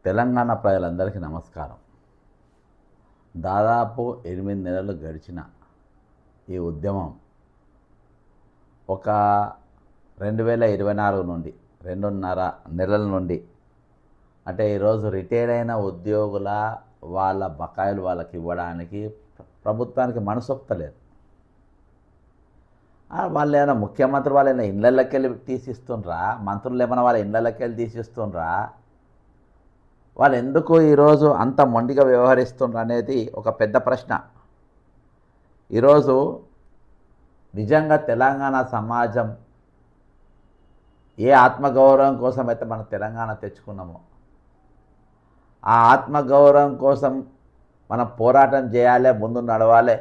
తెలంగాణ ప్రజలందరికీ నమస్కారం. దాదాపు 8 నెలలు గడిచిన ఈ ఉద్యమం ఒక 2024 నుండి 2.5 నెలల నుండి అంటే ఈరోజు రిటైర్ అయిన ఉద్యోగుల వాళ్ళ బకాయిలు వాళ్ళకి ఇవ్వడానికి ప్రభుత్వానికి మనసొప్పలేదు. వాళ్ళు ఏమైనా ముఖ్యమంత్రి వాళ్ళు ఏమైనా ఇళ్ళకి వెళ్ళి తీసిస్తుండ్రా, మంత్రులు ఏమైనా వాళ్ళ ఇళ్ళకి వెళ్ళి తీసిస్తుండ్రా, వాళ్ళు ఎందుకు ఈరోజు అంత మొండిగా వ్యవహరిస్తుండ్రు అనేది ఒక పెద్ద ప్రశ్న. ఈరోజు నిజంగా తెలంగాణ సమాజం ఏ ఆత్మగౌరవం కోసం అయితే మనం తెలంగాణ తెచ్చుకున్నామో ఆ ఆత్మగౌరవం కోసం మనం పోరాటం చేయాలి, ముందు నడవాలి,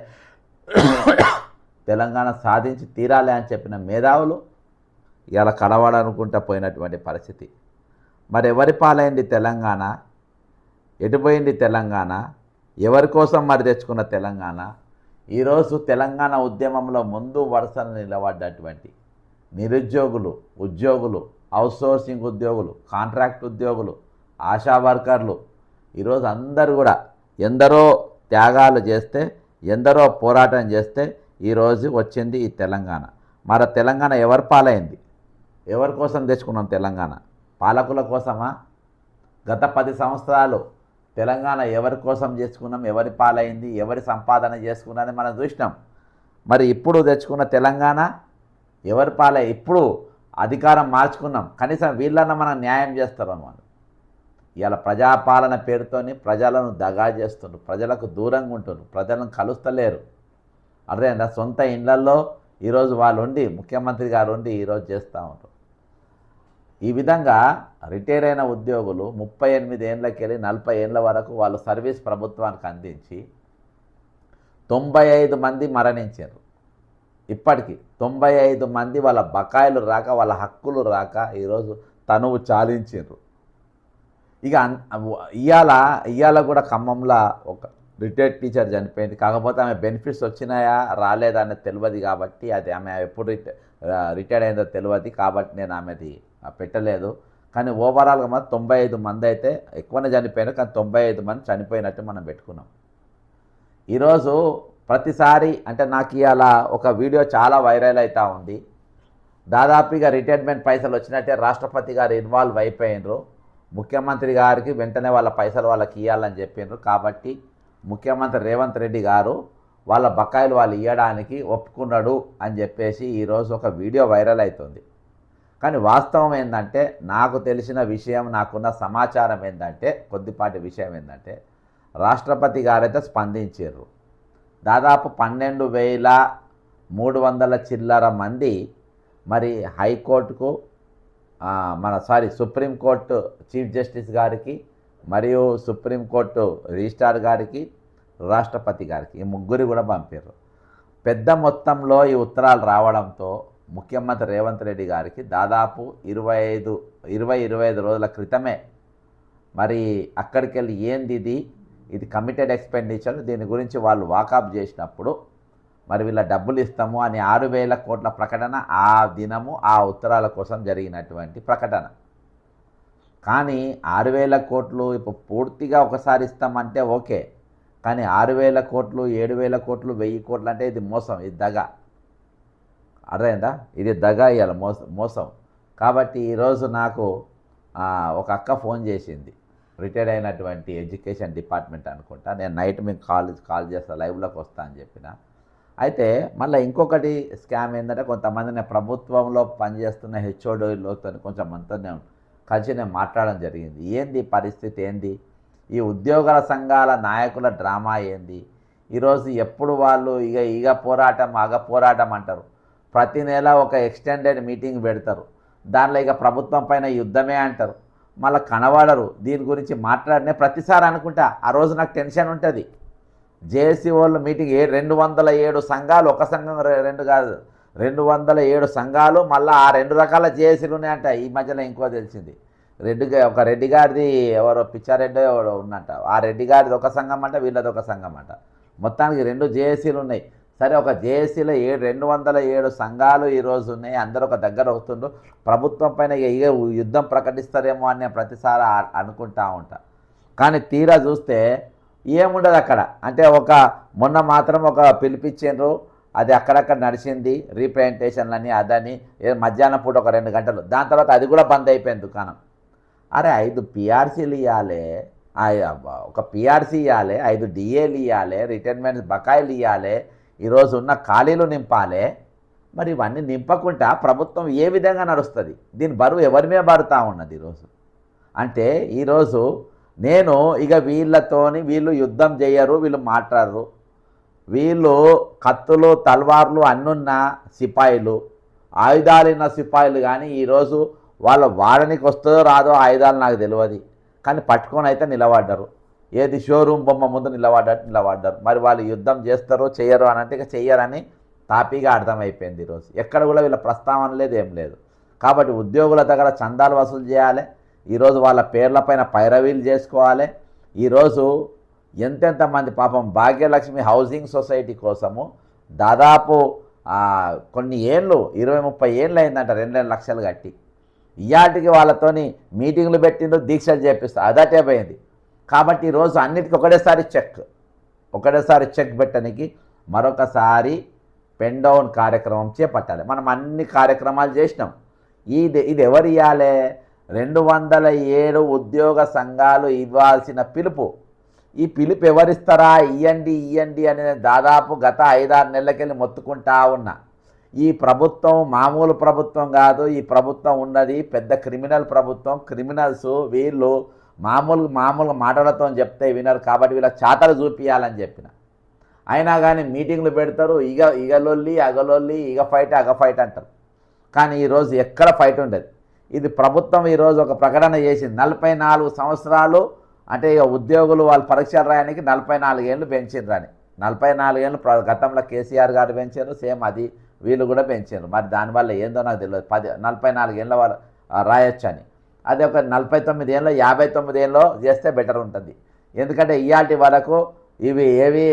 తెలంగాణ సాధించి తీరాలి అని చెప్పిన మేధావులు ఇలా కడవాలనుకుంటా పోయినటువంటి పరిస్థితి. మరి ఎవరి పాలైంది తెలంగాణ? ఎటుపోయింది తెలంగాణ? ఎవరి కోసం మరి తెచ్చుకున్న తెలంగాణ? ఈరోజు తెలంగాణ ఉద్యమంలో ముందు వరుసను నిలబడ్డటువంటి నిరుద్యోగులు, ఉద్యోగులు, అవుట్సోర్సింగ్ ఉద్యోగులు, కాంట్రాక్ట్ ఉద్యోగులు, ఆశా వర్కర్లు, ఈరోజు అందరూ కూడా ఎందరో త్యాగాలు చేస్తే, ఎందరో పోరాటం చేస్తే ఈరోజు వచ్చింది ఈ తెలంగాణ. మరి తెలంగాణ ఎవరి పాలైంది? ఎవరి కోసం తెచ్చుకున్నాం తెలంగాణ? పాలకుల కోసమా? గత 10 సంవత్సరాలు తెలంగాణ ఎవరి కోసం చేసుకున్నాం, ఎవరి పాలైంది, ఎవరి సంపాదన చేసుకున్నది మనం చూసినాం. మరి ఇప్పుడు తెచ్చుకున్న తెలంగాణ ఎవరి పాలై? ఇప్పుడు అధికారం మార్చుకున్నాం, కనీసం వీళ్ళన్నా మనం న్యాయం చేస్తారన్నమాట. ఇవాళ ప్రజాపాలన పేరుతోని ప్రజలను దగా చేస్తున్నారు, ప్రజలకు దూరంగా ఉంటున్నారు, ప్రజలను కలుస్తలేరు. అర్థమైందా? సొంత ఇళ్లల్లో ఈరోజు వాళ్ళు ఉండి, ముఖ్యమంత్రి గారు ఉండి ఈరోజు చేస్తూ ఉంటారు. ఈ విధంగా రిటైర్ అయిన ఉద్యోగులు 38 ఏళ్ళకి వెళ్ళి 40 ఏళ్ళ వరకు వాళ్ళు సర్వీస్ ప్రభుత్వానికి అందించి 95 మంది మరణించారు. ఇప్పటికీ 95 మంది వాళ్ళ బకాయిలు రాక, వాళ్ళ హక్కులు రాక ఈరోజు తనువు చాలించారు. ఇక ఇవాళ కూడా ఖమ్మంలో ఒక రిటైర్డ్ టీచర్ చనిపోయింది. కాకపోతే ఆమె బెనిఫిట్స్ వచ్చినాయా రాలేదా అనేది తెలియదు, కాబట్టి అది ఆమె ఎప్పుడు రిటైర్డ్ అయిందో తెలియదు, కాబట్టి నేను ఆమెది పెట్టలేదు. కానీ ఓవరాల్గా మాత్రం 95 మంది అయితే ఎక్కువనే చనిపోయినారు, కానీ 95 మంది చనిపోయినట్టు మనం పెట్టుకున్నాం. ఈరోజు ప్రతిసారి అంటే నాకు ఇవాళ ఒక వీడియో చాలా వైరల్ అవుతూ ఉంది. దాదాపుగా రిటైర్మెంట్ పైసలు వచ్చినట్టే రాష్ట్రపతి గారు ఇన్వాల్వ్ అయిపోయినరు. ముఖ్యమంత్రి గారికి వెంటనే వాళ్ళ పైసలు వాళ్ళకి ఇవ్వాలని చెప్పినారు. కాబట్టి ముఖ్యమంత్రి రేవంత్ రెడ్డి గారు వాళ్ళ బకాయిలు వాళ్ళు ఇవ్వడానికి ఒప్పుకున్నాడు అని చెప్పేసి ఈరోజు ఒక వీడియో వైరల్ అవుతుంది. కానీ వాస్తవం ఏంటంటే, నాకు తెలిసిన విషయం, నాకున్న సమాచారం ఏంటంటే, కొద్దిపాటి విషయం ఏంటంటే, రాష్ట్రపతి గారైతే స్పందించారు. దాదాపు 12,300 చిల్లర మంది మరి హైకోర్టుకు సుప్రీంకోర్టు చీఫ్ జస్టిస్ గారికి మరియు సుప్రీంకోర్టు రిజిస్ట్రార్ గారికి, రాష్ట్రపతి గారికి, ఈ ముగ్గురు కూడా పంపారు. పెద్ద మొత్తంలో ఈ ఉత్తరాలు రావడంతో ముఖ్యమంత్రి రేవంత్ రెడ్డి గారికి దాదాపు 25 రోజుల క్రితమే మరి అక్కడికి వెళ్ళి ఏంది ఇది కమిటెడ్ ఎక్స్పెండిచర్, దీని గురించి వాళ్ళు వాకప్ చేసినప్పుడు మరి వీళ్ళ డబ్బులు ఇస్తాము అని 6,000 కోట్ల ప్రకటన ఆ దినము ఆ ఉత్తరాల కోసం జరిగినటువంటి ప్రకటన. కానీ 6,000 కోట్లు ఇప్పుడు పూర్తిగా ఒకసారి ఇస్తామంటే ఓకే, కానీ 6,000 కోట్లు, 7,000 కోట్లు, 1,000 కోట్లు అంటే ఇది మోసం, ఇది దగ. అర్థమైందా? ఇది దగ, ఇవాళ మోసం. కాబట్టి ఈరోజు నాకు ఒక అక్క ఫోన్ చేసింది, రిటైర్ అయినటువంటి ఎడ్యుకేషన్ డిపార్ట్మెంట్ అనుకుంటా. నేను నైట్ మీకు కాల్ చేస్తా, లైవ్లోకి వస్తా అని చెప్పిన. అయితే మళ్ళీ ఇంకొకటి స్కామ్ ఏంటంటే, కొంతమంది నేను ప్రభుత్వంలో పనిచేస్తున్న హెచ్ఓడిలతో కొంచెం మంతోనే కలిసి నేను మాట్లాడడం జరిగింది. ఏంది పరిస్థితి, ఏంది ఈ ఉద్యోగుల సంఘాల నాయకుల డ్రామా ఏంది? ఈరోజు ఎప్పుడు వాళ్ళు ఇగ పోరాటం ఆగ పోరాటం అంటారు. ప్రతి నెల ఒక ఎక్స్టెండెడ్ మీటింగ్ పెడతారు, దానిలో ఇక ప్రభుత్వం పైన యుద్ధమే అంటారు, మళ్ళీ కనబడరు. దీని గురించి మాట్లాడినే ప్రతిసారి అనుకుంటా ఆ రోజు నాకు టెన్షన్ ఉంటుంది. జేఏసీ వాళ్ళు మీటింగ్ 207 సంఘాలు, ఒక సంఘం 2 కాదు, 207 సంఘాలు, మళ్ళీ ఆ 2 రకాల జేఏసీలు ఉన్నాయంట. ఈ మధ్యలో ఇంకో తెలిసింది, ఒక రెడ్డి గారిది ఎవరో పిచ్చారెడ్డి ఎవరో ఉన్నట్ట, ఆ రెడ్డి గారిది ఒక సంఘం అంట, వీళ్ళది ఒక సంఘం అంట. మొత్తానికి 2 జేఏసీలు ఉన్నాయి. సరే, ఒక జేఏసీలో 207 సంఘాలు ఈరోజు ఉన్నాయి, అందరూ ఒక దగ్గర అవుతుండ్రు. ప్రభుత్వం పైన యుద్ధం ప్రకటిస్తారేమో అని ప్రతిసారి అనుకుంటా ఉంటా. కానీ తీరా చూస్తే ఏముండదు అక్కడ. అంటే మొన్న మాత్రం ఒక పిలిపించారు, అది అక్కడక్కడ నడిచింది, రీప్రజెంటేషన్లని అదని, మధ్యాహ్నం పూట ఒక 2 గంటలు, దాని తర్వాత అది కూడా బంద్ అయిపోయింది దుకాణం. అరే 5 పిఆర్సీలు ఇవ్వాలి, ఒక పిఆర్సీ ఇవ్వాలి, 5 డిఏలు ఇవ్వాలి, రిటైర్మెంట్ బకాయిలు ఇవ్వాలి, ఈరోజు ఉన్న ఖాళీలు నింపాలి. మరి ఇవన్నీ నింపకుండా ప్రభుత్వం ఏ విధంగా నడుస్తుంది? దీని బరువు ఎవరి మీద పడుతూ ఉన్నది ఈరోజు? అంటే ఈరోజు నేను ఇక వీళ్ళు యుద్ధం చేయరు, వీళ్ళు మాట్లాడరు, వీళ్ళు కత్తులు తల్వార్లు అన్నున్న సిపాయిలు, ఆయుధాలున్న సిపాయిలు, కానీ ఈరోజు వాళ్ళ వాడనికి వస్తుందో రాదో ఆయుధాలు నాకు తెలియదు, కానీ పట్టుకొని అయితే నిలబడ్డారు. ఏది షోరూమ్ బొమ్మ ముందు నిలబడ్డారు. మరి వాళ్ళు యుద్ధం చేస్తారో చేయరు అని అంటే ఇక చెయ్యరని తాపీగా అర్థమైపోయింది. ఈరోజు ఎక్కడ కూడా వీళ్ళ ప్రస్తావన లేదు, ఏం లేదు. కాబట్టి ఉద్యోగుల దగ్గర చందాలు వసూలు చేయాలి, ఈరోజు వాళ్ళ పేర్లపైన పైరవీలు చేసుకోవాలి. ఈరోజు ఎంతెంతమంది పాపం భాగ్యలక్ష్మి హౌసింగ్ సొసైటీ కోసము దాదాపు కొన్ని ఏళ్ళు 20-30 ఏళ్ళు అయిందంట 2 లక్షలు కట్టి, ఇయాటికి వాళ్ళతోని మీటింగ్లు పెట్టిండ్రు, దీక్షలు చేపిస్తారు, అదటే పోయింది. కాబట్టి ఈరోజు అన్నిటికీ ఒకటేసారి చెక్ పెట్టడానికి మరొకసారి పెన్ డౌన్ కార్యక్రమం చేపట్టాలి. మనం అన్ని కార్యక్రమాలు చేసినాం. ఇది ఎవరు ఇవ్వాలి? 207 ఉద్యోగ సంఘాలు ఇవ్వాల్సిన పిలుపు. ఈ పిలుపు ఎవరిస్తారా? ఇయ్యండి అని దాదాపు గత 5-6 నెలలకెళ్ళి మొత్తుకుంటా ఉన్నా. ఈ ప్రభుత్వం మామూలు ప్రభుత్వం కాదు, ఈ ప్రభుత్వం ఉన్నది పెద్ద క్రిమినల్ ప్రభుత్వం. క్రిమినల్స్ వీళ్ళు మామూలుగా మాటలతో చెప్తే వినరు, కాబట్టి వీళ్ళ చాతలు చూపించాలని చెప్పిన. అయినా కానీ మీటింగ్లు పెడతారు, ఇగలొల్లి అగలొల్లి, ఇగ ఫైట్ అంటారు. కానీ ఈరోజు ఎక్కడ ఫైట్ ఉండదు. ఇది ప్రభుత్వం ఈరోజు ఒక ప్రకటన చేసింది, 44 సంవత్సరాలు అంటే ఇక ఉద్యోగులు వాళ్ళు పరీక్షలు రాయడానికి 44 ఏళ్ళు పెంచిండ్రని. 44 ఏళ్ళు గతంలో కేసీఆర్ గారు పెంచారు, సేమ్ అది వీళ్ళు కూడా పెంచారు. మరి దానివల్ల ఏందో నాకు తెలియదు. 44 ఏళ్ళ వాళ్ళు రాయొచ్చు అని. అదే ఒక 49 ఏళ్ళు 59 ఏళ్ళు చేస్తే బెటర్ ఉంటుంది. ఎందుకంటే ఇయాల్టి వరకు ఏవి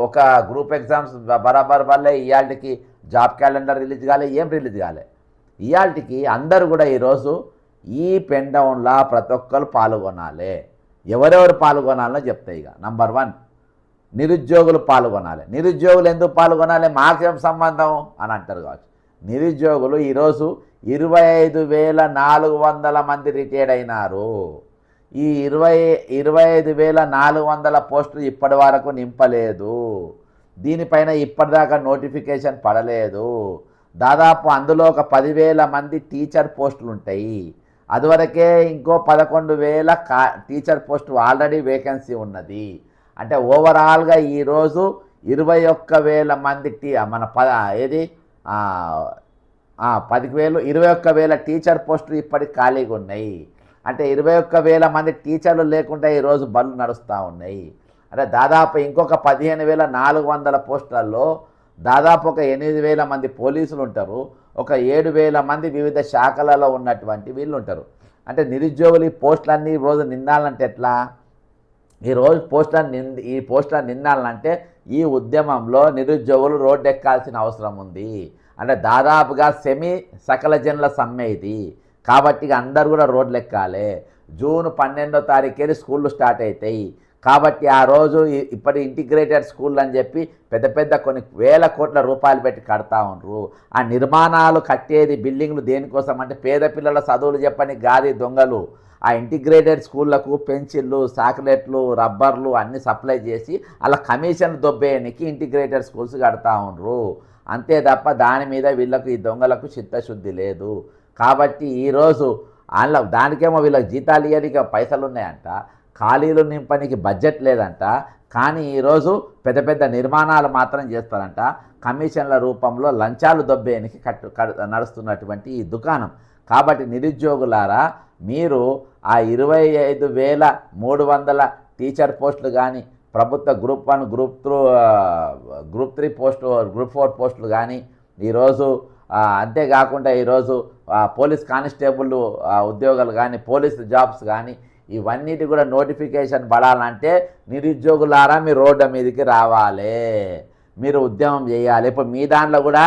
ఒక గ్రూప్ ఎగ్జామ్స్ బరాబర్ వల్లే ఇయాల్టికి జాబ్ క్యాలెండర్ రిలీజ్ కాలే, ఏం రిలీజ్ కాలే. ఇయాల్టికి అందరూ కూడా ఈరోజు ఈ పెన్ డౌన్లా ప్రతి ఒక్కరు పాల్గొనాలి. ఎవరెవరు పాల్గొనాలో చెప్తాయి. ఇక నంబర్ 1 నిరుద్యోగులు పాల్గొనాలి. నిరుద్యోగులు ఎందుకు పాల్గొనాలి? మాకేం సంబంధం అని అంటారు కావచ్చు. నిరుద్యోగులు ఈరోజు 25,400 మంది రిటైర్డ్ అయినారు. ఈ 25,400 పోస్టులు ఇప్పటి వరకు నింపలేదు. దీనిపైన ఇప్పటిదాకా నోటిఫికేషన్ పడలేదు. దాదాపు అందులో ఒక 10,000 మంది టీచర్ పోస్టులు ఉంటాయి. అదివరకే ఇంకో 11,000 టీచర్ పోస్టు ఆల్రెడీ వేకెన్సీ ఉన్నది. అంటే ఓవరాల్గా ఈరోజు 21,000 మంది మన 21,000 టీచర్ పోస్టులు ఇప్పటికి ఖాళీగా ఉన్నాయి. అంటే 21,000 మంది టీచర్లు లేకుండా ఈరోజు బళ్ళు నడుస్తూ ఉన్నాయి. అంటే దాదాపు ఇంకొక 15,400 పోస్టులలో దాదాపు ఒక 8,000 మంది పోలీసులు ఉంటారు, ఒక 7,000 మంది వివిధ శాఖలలో ఉన్నటువంటి వీళ్ళు ఉంటారు. అంటే నిరుద్యోగులు ఈ పోస్టులన్నీ రోజు నిండాలంటే ఎట్లా? ఈ పోస్టులను నిండాలంటే ఈ ఉద్యమంలో నిరుద్యోగులు రోడ్డు ఎక్కాల్సిన అవసరం ఉంది. అంటే దాదాపుగా సకల జనుల సమ్మె ఇది. కాబట్టి అందరూ కూడా రోడ్లు ఎక్కాలి. జూన్ 12వ తారీఖు స్కూళ్ళు స్టార్ట్ అవుతాయి. కాబట్టి ఆ రోజు ఇప్పటి ఇంటిగ్రేటెడ్ స్కూల్ అని చెప్పి పెద్ద కొన్ని వేల కోట్ల రూపాయలు పెట్టి కడతా ఉండరు. ఆ నిర్మాణాలు కట్టేది బిల్డింగ్లు దేనికోసం అంటే పేద పిల్లల చదువులు చెప్పని గాది దొంగలు ఆ ఇంటిగ్రేటెడ్ స్కూళ్లకు పెన్సిళ్ళు, చాక్లెట్లు, రబ్బర్లు అన్నీ సప్లై చేసి అలా కమిషన్ దొబ్బేయడానికి ఇంటిగ్రేటెడ్ స్కూల్స్ కడతా ఉండరు. అంతే తప్ప దాని మీద వీళ్ళకు ఈ దొంగలకు చిత్తశుద్ధి లేదు. కాబట్టి ఈరోజు దానికేమో వీళ్ళకి జీతాలు ఇవ్వడానికి పైసలు ఉన్నాయంట, ఖాళీలు నింపడానికి బడ్జెట్ లేదంట. కానీ ఈరోజు పెద్ద నిర్మాణాలు మాత్రం చేస్తారంట. కమిషన్ల రూపంలో లంచాలు దొబ్బేయడానికి నడుస్తున్నటువంటి ఈ దుకాణం. కాబట్టి నిరుద్యోగులారా, మీరు ఆ 25,300 టీచర్ పోస్టులు కానీ, ప్రభుత్వ గ్రూప్ 1, గ్రూప్ 3 పోస్టు, గ్రూప్ 4 పోస్టులు కానీ, ఈరోజు అంతేకాకుండా ఈరోజు పోలీస్ కానిస్టేబుల్ ఉద్యోగాలు కానీ, పోలీస్ జాబ్స్ కానీ, ఇవన్నిటి కూడా నోటిఫికేషన్ పడాలంటే నిరుద్యోగులారా మీరు రోడ్డు మీదకి రావాలి, మీరు ఉద్యమం చేయాలి. ఇప్పుడు మీ దాంట్లో కూడా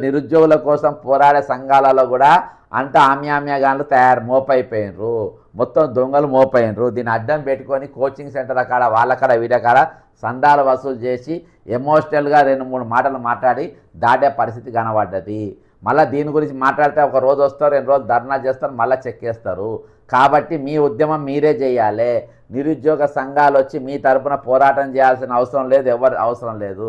నిరుద్యోగుల కోసం పోరాడే సంఘాలలో కూడా అంతా ఆమ్యామ్యాగాన్లు మోపైపోయినరు, మొత్తం దొంగలు మోపైనరు. దీన్ని అడ్డం పెట్టుకొని కోచింగ్ సెంటర్ల కాడ వాళ్ళ కాడ వీళ్ళ కాడ సందాలు వసూలు చేసి ఎమోషనల్గా 2-3 మాటలు మాట్లాడి దాటే పరిస్థితి కనబడ్డది. మళ్ళీ దీని గురించి మాట్లాడితే ఒక రోజు వస్తారు, 2 రోజులు ధర్నా చేస్తారు, మళ్ళీ చెక్కేస్తారు. కాబట్టి మీ ఉద్యమం మీరే చేయాలి. నిరుద్యోగ సంఘాలు వచ్చి మీ తరపున పోరాటం చేయాల్సిన అవసరం లేదు, ఎవరు అవసరం లేదు.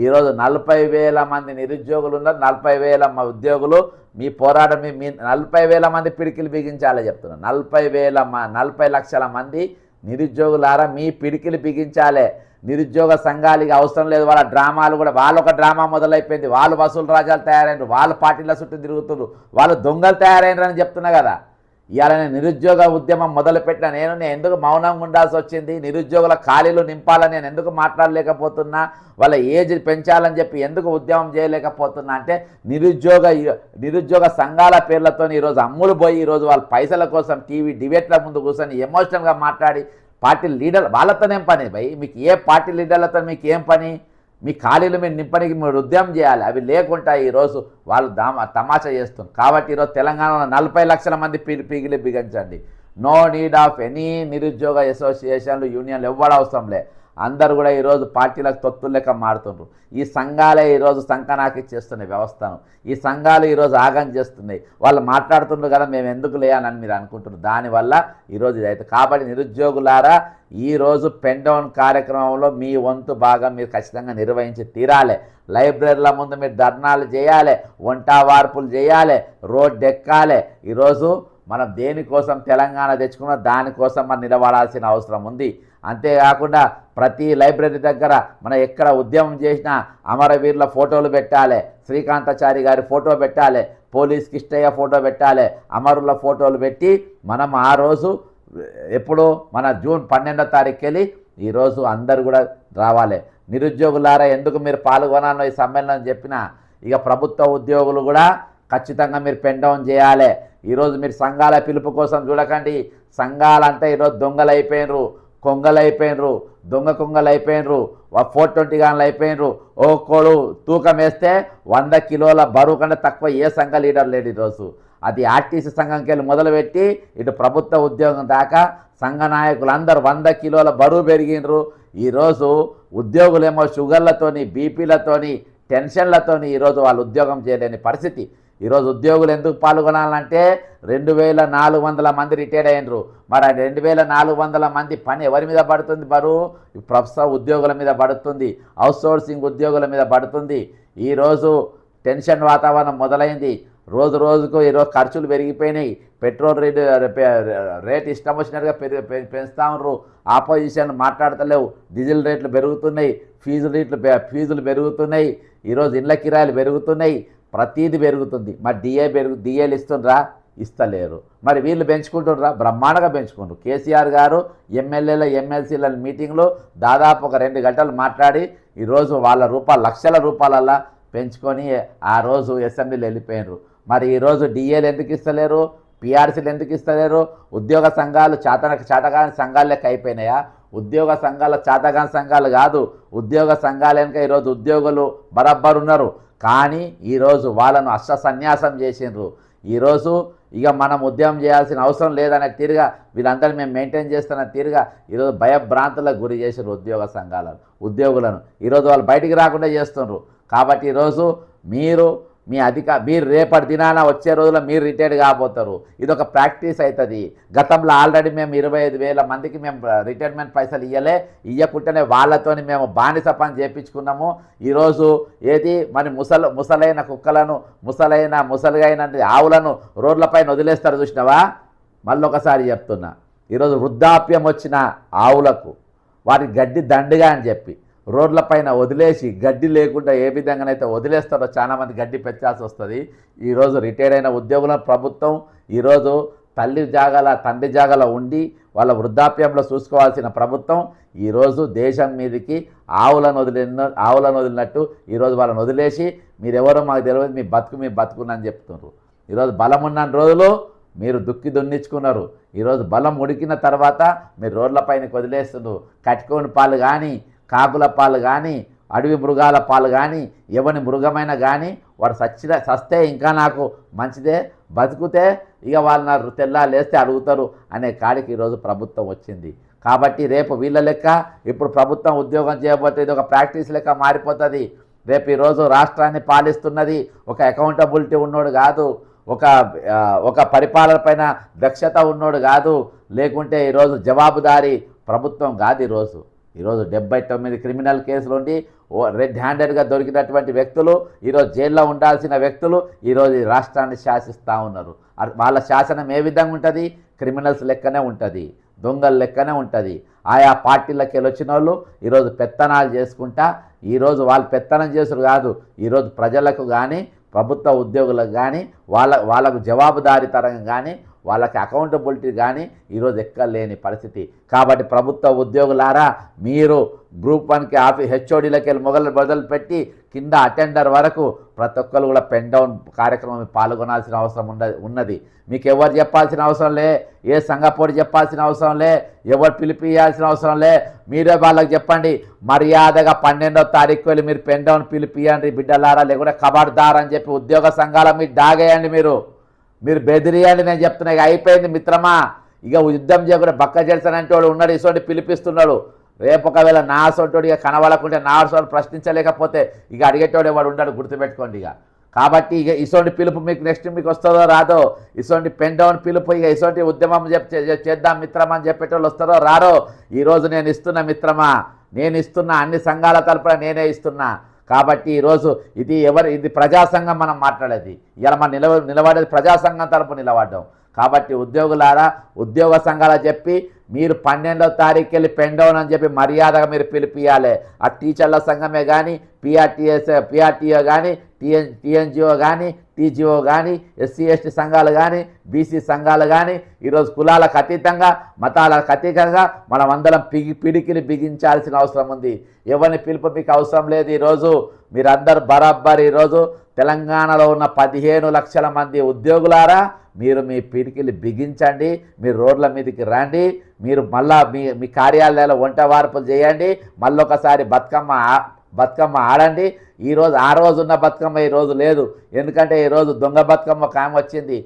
ఈరోజు 40,000 మంది నిరుద్యోగులు ఉన్నారు, 40,000 ఉద్యోగులు. మీ పోరాటం మీ 40,000 మంది పిడికిలు బిగించాలి చెప్తున్నారు. 40 లక్షల మంది నిరుద్యోగులారా మీ పిడికిలు బిగించాలి. నిరుద్యోగ సంఘాలకి అవసరం లేదు. వాళ్ళ డ్రామాలు కూడా, వాళ్ళు ఒక డ్రామా మొదలైపోయింది. వాళ్ళు వసూలు రాజాలు తయారైనరు, వాళ్ళు పార్టీల చుట్టూ తిరుగుతున్నారు, వాళ్ళు దొంగలు తయారైనరు అని చెప్తున్నా కదా. ఇవాళ నేను నిరుద్యోగ ఉద్యమం మొదలుపెట్టిన నేను ఎందుకు మౌనంగా ఉండాల్సి వచ్చింది? నిరుద్యోగుల ఖాళీలు నింపాలని నేను ఎందుకు మాట్లాడలేకపోతున్నా? వాళ్ళ ఏజ్ పెంచాలని చెప్పి ఎందుకు ఉద్యమం చేయలేకపోతున్నా అంటే నిరుద్యోగ సంఘాల పేర్లతో ఈరోజు అమ్ములు పోయి ఈరోజు వాళ్ళ పైసల కోసం టీవీ డిబేట్ల ముందు కూర్చొని ఎమోషనల్గా మాట్లాడి పార్టీ లీడర్ వాళ్ళతోనేం పని భయ్? మీకు ఏ పార్టీ లీడర్లతో మీకు ఏం పని? మీ ఖాళీలు మీరు నింపడానికి మీరు ఉద్యమం చేయాలి. అవి లేకుండా ఈరోజు వాళ్ళు తమాషా చేస్తుంది. కాబట్టి ఈరోజు తెలంగాణలో 40 లక్షల మంది పీగిలి బిగించండి. నో నీడ్ ఆఫ్ ఎనీ నిరుద్యోగ అసోసియేషన్లు, యూనియన్లు ఎవ్వడం అవసరం లే. అందరూ కూడా ఈరోజు పార్టీలకు తొత్తులు లెక్క మారుతుండ్రు. ఈ సంఘాలే ఈరోజు సంకనాకి చేస్తున్నాయి వ్యవస్థను. ఈ సంఘాలు ఈరోజు ఆగం చేస్తున్నాయి. వాళ్ళు మాట్లాడుతుండ్రు కదా మేము ఎందుకు లేయాలని మీరు అనుకుంటున్నారు. దానివల్ల ఈరోజు ఇదైతే. కాబట్టి నిరుద్యోగులారా, ఈరోజు పెన్ డౌన్ కార్యక్రమంలో మీ వంతు భాగం మీరు ఖచ్చితంగా నిర్వహించి తీరాలి. లైబ్రరీల ముందు మీరు ధర్నాలు చేయాలి, వంటా వార్పులు చేయాలి, రోడ్డు ఎక్కాలి. ఈరోజు మనం దేనికోసం తెలంగాణ తెచ్చుకున్నా దానికోసం మనం నిలబడాల్సిన అవసరం ఉంది. అంతేకాకుండా ప్రతి లైబ్రరీ దగ్గర మనం ఎక్కడ ఉద్యమం చేసినా అమరవీరుల ఫోటోలు పెట్టాలి, శ్రీకాంతాచారి గారి ఫోటో పెట్టాలి, పోలీస్ కిష్టయ్య ఫోటో పెట్టాలి, అమరుల ఫోటోలు పెట్టి మనం ఆ రోజు ఎప్పుడు మన జూన్ 12వ తారీఖుకి వెళ్ళి ఈరోజు అందరు కూడా రావాలి. నిరుద్యోగులారా ఎందుకు మీరు పాల్గొనాలో ఈ సమ్మేళనం చెప్పినా ఇక ప్రభుత్వ ఉద్యోగులు కూడా ఖచ్చితంగా మీరు పెన్ డౌన్ చేయాలి. ఈరోజు మీరు సంఘాల పిలుపు కోసం చూడకండి. సంఘాలంతా ఈరోజు దొంగలు అయిపోయినరు, కొంగలు అయిపోయినరు, దొంగ కొంగలు అయిపోయినరు, 420 గాన్లు అయిపోయినరు. ఒక్కోడు తూకం వేస్తే 100 కిలోల బరువు కంటే తక్కువ ఏ సంఘ లీడర్ లేడు ఈరోజు. అది ఆర్టీసీ సంఘంకి వెళ్ళి మొదలుపెట్టి ఇటు ప్రభుత్వ ఉద్యోగం దాకా సంఘ నాయకులు అందరూ 100 కిలోల బరువు పెరిగినరు. ఈరోజు ఉద్యోగులేమో షుగర్లతోని, బీపీలతోని, టెన్షన్లతోని ఈరోజు వాళ్ళు ఉద్యోగం చేయలేని పరిస్థితి. ఈరోజు ఉద్యోగులు ఎందుకు పాల్గొనాలంటే 2,400 మంది రిటైర్డ్ అయినరు. మరి 2,400 మంది పని ఎవరి మీద పడుతుంది? బరువు ప్రభుత్వ ఉద్యోగుల మీద పడుతుంది, అవుట్సోర్సింగ్ ఉద్యోగుల మీద పడుతుంది. ఈరోజు టెన్షన్ వాతావరణం మొదలైంది. రోజు రోజుకు ఈరోజు ఖర్చులు పెరిగిపోయినాయి. పెట్రోల్ రేట్ ఇష్టం వచ్చినట్టుగా పెంచుతా ఉన్నారు. ఆపోజిషన్ మాట్లాడతలేవు. డీజిల్ రేట్లు పెరుగుతున్నాయి, ఫీజులు పెరుగుతున్నాయి. ఈరోజు ఇళ్ళ కిరాయిలు పెరుగుతున్నాయి, ప్రతీది పెరుగుతుంది. మరి డిఏలు ఇస్తుండ్రా? ఇస్తలేరు. మరి వీళ్ళు పెంచుకుంటుండ్రా? బ్రహ్మాండంగా పెంచుకుంటారు. కేసీఆర్ గారు ఎమ్మెల్యేల ఎమ్మెల్సీల మీటింగ్లో దాదాపు ఒక 2 గంటలు మాట్లాడి ఈరోజు వాళ్ళ లక్షల రూపాయలల్లా పెంచుకొని ఆ రోజు అసెంబ్లీలో వెళ్ళిపోయినారు. మరి ఈరోజు డిఏలు ఎందుకు ఇస్తలేరు? పిఆర్సీలు ఎందుకు ఇస్తలేరు? ఉద్యోగ సంఘాలు చాతగాని సంఘాలు లెక్క అయిపోయినాయా? ఉద్యోగ సంఘాలు చాతగాని సంఘాలు కాదు. ఉద్యోగ సంఘాలు వెనుక ఈరోజు ఉద్యోగులు బరబ్బరు ఉన్నారు. కానీ ఈరోజు వాళ్ళను సన్యాసం చేసిండ్రు. ఈరోజు ఇక మనం ఉద్యమం చేయాల్సిన అవసరం లేదనే తీరుగా వీళ్ళందరినీ మేము మెయింటైన్ చేస్తున్న తీరుగా ఈరోజు భయభ్రాంతులకు గురి చేసారు ఉద్యోగులను. ఈరోజు వాళ్ళు బయటికి రాకుండా చేస్తున్నారు. కాబట్టి ఈరోజు మీరు రేపటి దినాన వచ్చే రోజుల్లో మీరు రిటైర్డ్ కాబోతారు. ఇది ఒక ప్రాక్టీస్ అవుతుంది. గతంలో ఆల్రెడీ మేము 25,000 మందికి మేము రిటైర్మెంట్ పైసలు ఇవ్వకుండానే వాళ్ళతోని మేము బానిస పని చేయించుకున్నాము. ఈరోజు మరి ముసలైన కుక్కలను, ముసలిగైన ఆవులను రోడ్లపైన వదిలేస్తారు చూసినావా? మళ్ళొకసారి చెప్తున్నా, ఈరోజు వృద్ధాప్యం వచ్చిన ఆవులకు వారి గడ్డి దండిగా అని చెప్పి రోడ్లపైన వదిలేసి గడ్డి లేకుండా ఏ విధంగానైతే వదిలేస్తారో చాలామంది గడ్డి పెంచాల్సి వస్తుంది. ఈరోజు రిటైర్ అయిన ఉద్యోగుల ప్రభుత్వం ఈరోజు తండ్రి జాగాల ఉండి వాళ్ళ వృద్ధాప్యంలో చూసుకోవాల్సిన ప్రభుత్వం ఈరోజు దేశం మీదకి ఆవులను వదిలినట్టు ఈరోజు వాళ్ళని వదిలేసి మీరెవరో మాకు తెలియదు, మీ బతుకునని చెప్తున్నారు. ఈరోజు బలం ఉన్న రోజులు మీరు దున్నించుకున్నారు. ఈరోజు బలం ఉడికిన తర్వాత మీరు రోడ్లపైనకి వదిలేస్తున్నారు. కట్టుకోని పాలు కానీ, కాకుల పాలు కానీ, అడవి మృగాల పాలు కానీ, ఎవని మృగమైన కానీ వాడు సస్తే ఇంకా నాకు మంచిదే, బతుకుతే ఇక వాళ్ళు నాకు తెల్లాలేస్తే అడుగుతారు అనే కాడికి ఈరోజు ప్రభుత్వం వచ్చింది. కాబట్టి రేపు వీళ్ళ లెక్క ఇప్పుడు ప్రభుత్వం ఉద్యోగం చేయబోతే ఇది ఒక ప్రాక్టీస్ లెక్క మారిపోతుంది. రేపు ఈరోజు రాష్ట్రాన్ని పాలిస్తున్నది ఒక అకౌంటబిలిటీ ఉన్నోడు కాదు, ఒక పరిపాలన పైన దక్షత ఉన్నోడు కాదు, లేకుంటే ఈరోజు జవాబుదారీ ప్రభుత్వం కాదు. ఈరోజు 79 క్రిమినల్ కేసులు ఉండి రెడ్ హ్యాండెడ్గా దొరికినటువంటి వ్యక్తులు, ఈరోజు జైల్లో ఉండాల్సిన వ్యక్తులు ఈరోజు ఈ రాష్ట్రాన్ని శాసిస్తూ ఉన్నారు. వాళ్ళ శాసనం ఏ విధంగా ఉంటుంది? క్రిమినల్స్ లెక్కనే ఉంటుంది, దొంగల లెక్కనే ఉంటుంది. ఆయా పార్టీలకి వెళ్ళొచ్చిన వాళ్ళు ఈరోజు పెత్తనాలు చేసుకుంటా, ఈరోజు వాళ్ళు పెత్తనం చేసుడు కాదు, ఈరోజు ప్రజలకు కానీ ప్రభుత్వ ఉద్యోగులకు కానీ వాళ్ళకు జవాబుదారీతనం కానీ వాళ్ళకి అకౌంటబిలిటీ కానీ ఈరోజు ఎక్కలేని పరిస్థితి. కాబట్టి ప్రభుత్వ ఉద్యోగులారా, మీరు గ్రూప్ 1కి హెచ్ఓడీలకి వెళ్ళి మొదలుపెట్టి కింద అటెండర్ వరకు ప్రతి ఒక్కరు కూడా పెన్ డౌన్ కార్యక్రమం పాల్గొనాల్సిన అవసరం ఉన్నది. మీకు ఎవరు చెప్పాల్సిన అవసరం లే, ఏ సంఘపోటు చెప్పాల్సిన అవసరం లే, ఎవరు పిలిపియాల్సిన అవసరం లే. మీరే వాళ్ళకి చెప్పండి, మర్యాదగా 12వ తారీఖు వెళ్ళి మీరు పెన్ డౌన్ పిలిపియండి బిడ్డలారా, లేకుంటే ఖబర్దార్ అని చెప్పి ఉద్యోగ సంఘాల మీరు డాగేయండి, మీరు బెదిరియండి. నేను చెప్తున్నా, ఇక అయిపోయింది మిత్రమా. ఇక యుద్ధం చేయకుండా బక్క చేస్తానంటే వాడు ఉన్నాడు, ఇసోటి పిలిపిస్తున్నాడు. రేపు ఒకవేళ నా సొంటోడు ఇక కనవలకుంటే నా సోడు ప్రశ్నించలేకపోతే ఇక అడిగేటోడే వాడు ఉన్నాడు, గుర్తుపెట్టుకోండి. కాబట్టి ఇక ఇసోటి పిలుపు మీకు నెక్స్ట్ మీకు వస్తుందో రాదో, ఇసోటి పెన్ డౌన్ పిలుపు, ఇక ఇసోటి ఉద్యమం చేద్దాం మిత్రమా అని చెప్పేటోళ్ళు వస్తారో రారో, ఈరోజు నేను ఇస్తున్నా మిత్రమా, నేను ఇస్తున్నా, అన్ని సంఘాల తరపున నేనే ఇస్తున్నా. కాబట్టి ఈరోజు ఇది ప్రజాసంఘం మనం మాట్లాడేది, ఇలా మనం నిలబడేది ప్రజాసంఘం తరపు నిలబడ్డాం. కాబట్టి ఉద్యోగులారా, ఉద్యోగ సంఘాలు చెప్పి మీరు 12వ తారీఖు వెళ్ళి పెన్ డౌన్ అని చెప్పి మర్యాదగా మీరు పిలిపియాలి. ఆ టీచర్ల సంఘమే కానీ, పిఆర్టీఓ కానీ, టీఎన్జిఓ కానీ, టీజీఓ కానీ, ఎస్సీ ఎస్టీ సంఘాలు కానీ, బీసీ సంఘాలు కానీ, ఈరోజు కులాలకు అతీతంగా మతాలకు అతీతంగా మనం అందరం పిడికిలి బిగించాల్సిన అవసరం ఉంది. ఎవరిని పిలుపు మీకు అవసరం లేదు. ఈరోజు మీరందరూ బరాబర్ ఈరోజు తెలంగాణలో ఉన్న 15 లక్షల మంది ఉద్యోగులారా, మీరు మీ పిడికిలి బిగించండి, మీరు రోడ్ల మీదకి రండి, మీరు మళ్ళా మీ కార్యాలయాల్లో వంట వార్పులు చేయండి, మళ్ళొకసారి బతుకమ్మ ఆడండి. ఆ రోజు ఉన్న బతుకమ్మ ఈరోజు లేదు. ఎందుకంటే ఈరోజు దొంగ బతుకమ్మ కాయం వచ్చింది.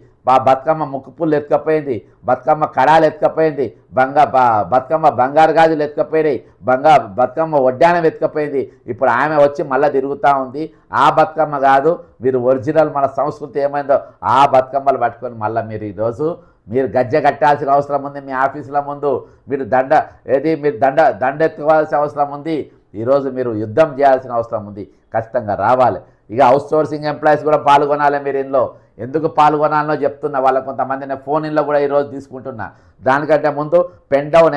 బతుకమ్మ ముక్కుపుళ్ళు ఎత్తుకపోయింది, బతుకమ్మ కడాలు ఎత్తుకపోయింది, బతుకమ్మ బంగారు గాజులు ఎత్తుకపోయినాయి, బతుకమ్మ వడ్డానం ఎత్తుకపోయింది. ఇప్పుడు ఆమె వచ్చి మళ్ళీ తిరుగుతూ ఉంది. ఆ బతుకమ్మ కాదు, మీరు ఒరిజినల్ మన సంస్కృతి ఏమైందో ఆ బతుకమ్మలు పట్టుకొని మళ్ళీ మీరు గజ్జె కట్టాల్సిన అవసరం ఉంది. మీ ఆఫీసుల ముందు మీరు దండ ఎత్తుకోవాల్సిన అవసరం ఉంది. ఈరోజు మీరు యుద్ధం చేయాల్సిన అవసరం ఉంది. ఖచ్చితంగా రావాలి. ఇక అవుట్సోర్సింగ్ ఎంప్లాయీస్ కూడా పాల్గొనాలి. మీరు ఇందులో ఎందుకు పాల్గొనాలో చెప్తున్నా. వాళ్ళ కొంతమంది నేను ఫోన్ ఇన్లో కూడా ఈరోజు తీసుకుంటున్నా. దానికంటే ముందు పెన్ డౌన్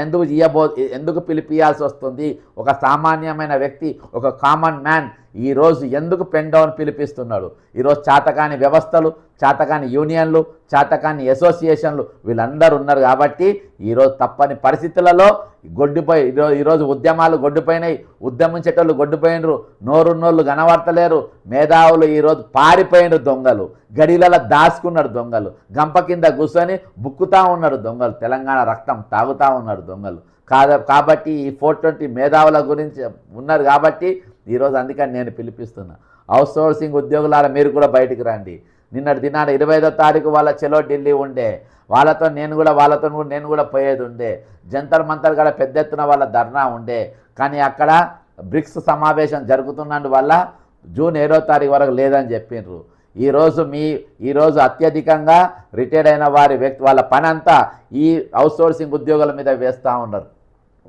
ఎందుకు పిలిపియాల్సి వస్తుంది? ఒక సామాన్యమైన వ్యక్తి, ఒక కామన్ మ్యాన్ ఈరోజు ఎందుకు పెన్ డౌన్ పిలిపిస్తున్నాడు? ఈరోజు చాతకాని వ్యవస్థలు, చాతకాని యూనియన్లు, చాతకాని అసోసియేషన్లు వీళ్ళందరూ ఉన్నారు. కాబట్టి ఈరోజు తప్పని పరిస్థితులలో ఈరోజు ఉద్యమాలు గొడ్డుపోయినాయి, ఉద్యమించేటోళ్ళు గొడ్డుపోయినరు, నోరున్నోళ్ళు కనబడతలేరు, మేధావులు ఈరోజు పారిపోయిన దొంగలు, గడిలలో దాచుకున్నారు దొంగలు, గంప కింద కూర్చొని బుక్కుతూ ఉన్నారు దొంగలు, తెలంగాణ రక్తం తాగుతూ ఉన్నారు దొంగలు. కాబట్టి ఈ 420 మేధావుల గురించి ఉన్నారు. కాబట్టి ఈరోజు అందుకని నేను పిలిపిస్తున్నా, అవుట్సోర్సింగ్ ఉద్యోగులారా మీరు కూడా బయటికి రండి. నిన్నటి దినాన 25వ తారీఖు వాళ్ళ చెలో ఢిల్లీ ఉండే, వాళ్ళతో నేను కూడా పోయేది ఉండే. జంతర్ మంతర్ కూడా పెద్ద ఎత్తున వాళ్ళ ధర్నా ఉండే. కానీ అక్కడ బ్రిక్స్ సమావేశం జరుగుతున్నందువల్ల జూన్ 7వ తారీఖు వరకు లేదని చెప్పిండ్రు. ఈరోజు అత్యధికంగా రిటైర్డ్ అయిన వాళ్ళ పని అంతా ఈ అవుట్సోర్సింగ్ ఉద్యోగుల మీద వేస్తూ ఉన్నారు.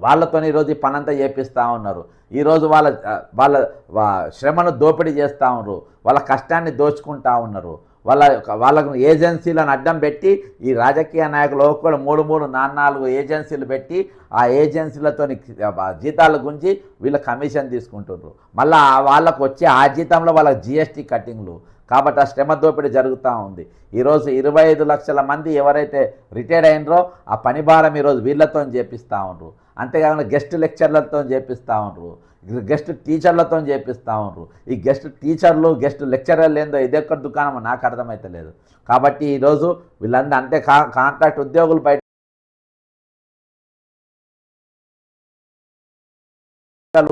వాళ్ళతో ఈరోజు ఈ పని అంతా చేపిస్తూ ఉన్నారు. ఈరోజు వాళ్ళ శ్రమను దోపిడీ చేస్తూ ఉన్నారు, వాళ్ళ కష్టాన్ని దోచుకుంటూ ఉన్నారు. వాళ్ళకు ఏజెన్సీలను అడ్డం పెట్టి ఈ రాజకీయ నాయకులు ఒక్కొక్కరు 3-4 ఏజెన్సీలు పెట్టి ఆ ఏజెన్సీలతో జీతాల గురించి వీళ్ళ కమిషన్ తీసుకుంటున్నారు. మళ్ళీ వాళ్ళకు వచ్చే ఆ జీతంలో వాళ్ళకి జిఎస్టీ కట్టింగ్లు. కాబట్టి ఆ శ్రమ దోపిడీ జరుగుతూ ఉంది. ఈరోజు 25 లక్షల మంది ఎవరైతే రిటైర్డ్ అయినరో ఆ పని భారం ఈరోజు వీళ్ళతో చేపిస్తూ ఉన్నారు. అంతేకాకుండా గెస్ట్ లెక్చర్లతో చేపిస్తూ ఉన్నారు, గెస్ట్ టీచర్లతో చేపిస్తూ ఉన్నారు. ఈ గెస్ట్ టీచర్లు గెస్ట్ లెక్చరర్లు ఏందో ఇదెక్కడ దుకాణమో నాకు అర్థమైతే లేదు. కాబట్టి ఈరోజు వీళ్ళందరూ అంతే కాంట్రాక్ట్ ఉద్యోగులు బయట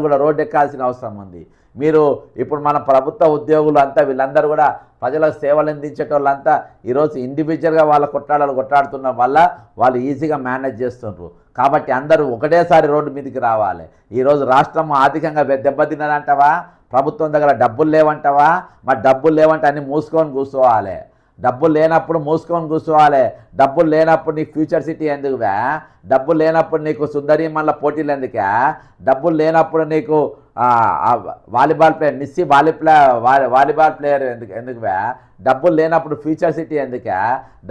కూడా రోడ్డు ఎక్కాల్సిన అవసరం ఉంది. మీరు ఇప్పుడు మన ప్రభుత్వ ఉద్యోగులు అంతా వీళ్ళందరూ కూడా ప్రజలకు సేవలు అందించేటోళ్ళంతా ఈరోజు ఇండివిజువల్గా వాళ్ళ కొట్లాడుతున్న వల్ల వాళ్ళు ఈజీగా మేనేజ్ చేస్తుండ్రు. కాబట్టి అందరూ ఒకటేసారి రోడ్డు మీదకి రావాలి. ఈరోజు రాష్ట్రం ఆర్థికంగా దెబ్బతిన్నదంటావా? ప్రభుత్వం దగ్గర డబ్బులు లేవంటావా? మరి డబ్బులు లేవంటే అన్నీ మూసుకొని కూర్చోవాలి. డబ్బులు లేనప్పుడు మూసుకొని కూర్చోవాలి. డబ్బులు లేనప్పుడు నీకు ఫ్యూచర్ సిటీ ఎందుకువా? డబ్బులు లేనప్పుడు నీకు సుందరి మళ్ళీ పోటీలు ఎందుకే? డబ్బులు లేనప్పుడు నీకు వాలీబాల్ ప్లేయర్ నిస్సి వాలీబాల్ ప్లేయర్ ఎందుకువా? డబ్బులు లేనప్పుడు ఫ్యూచర్ సిటీ ఎందుకే?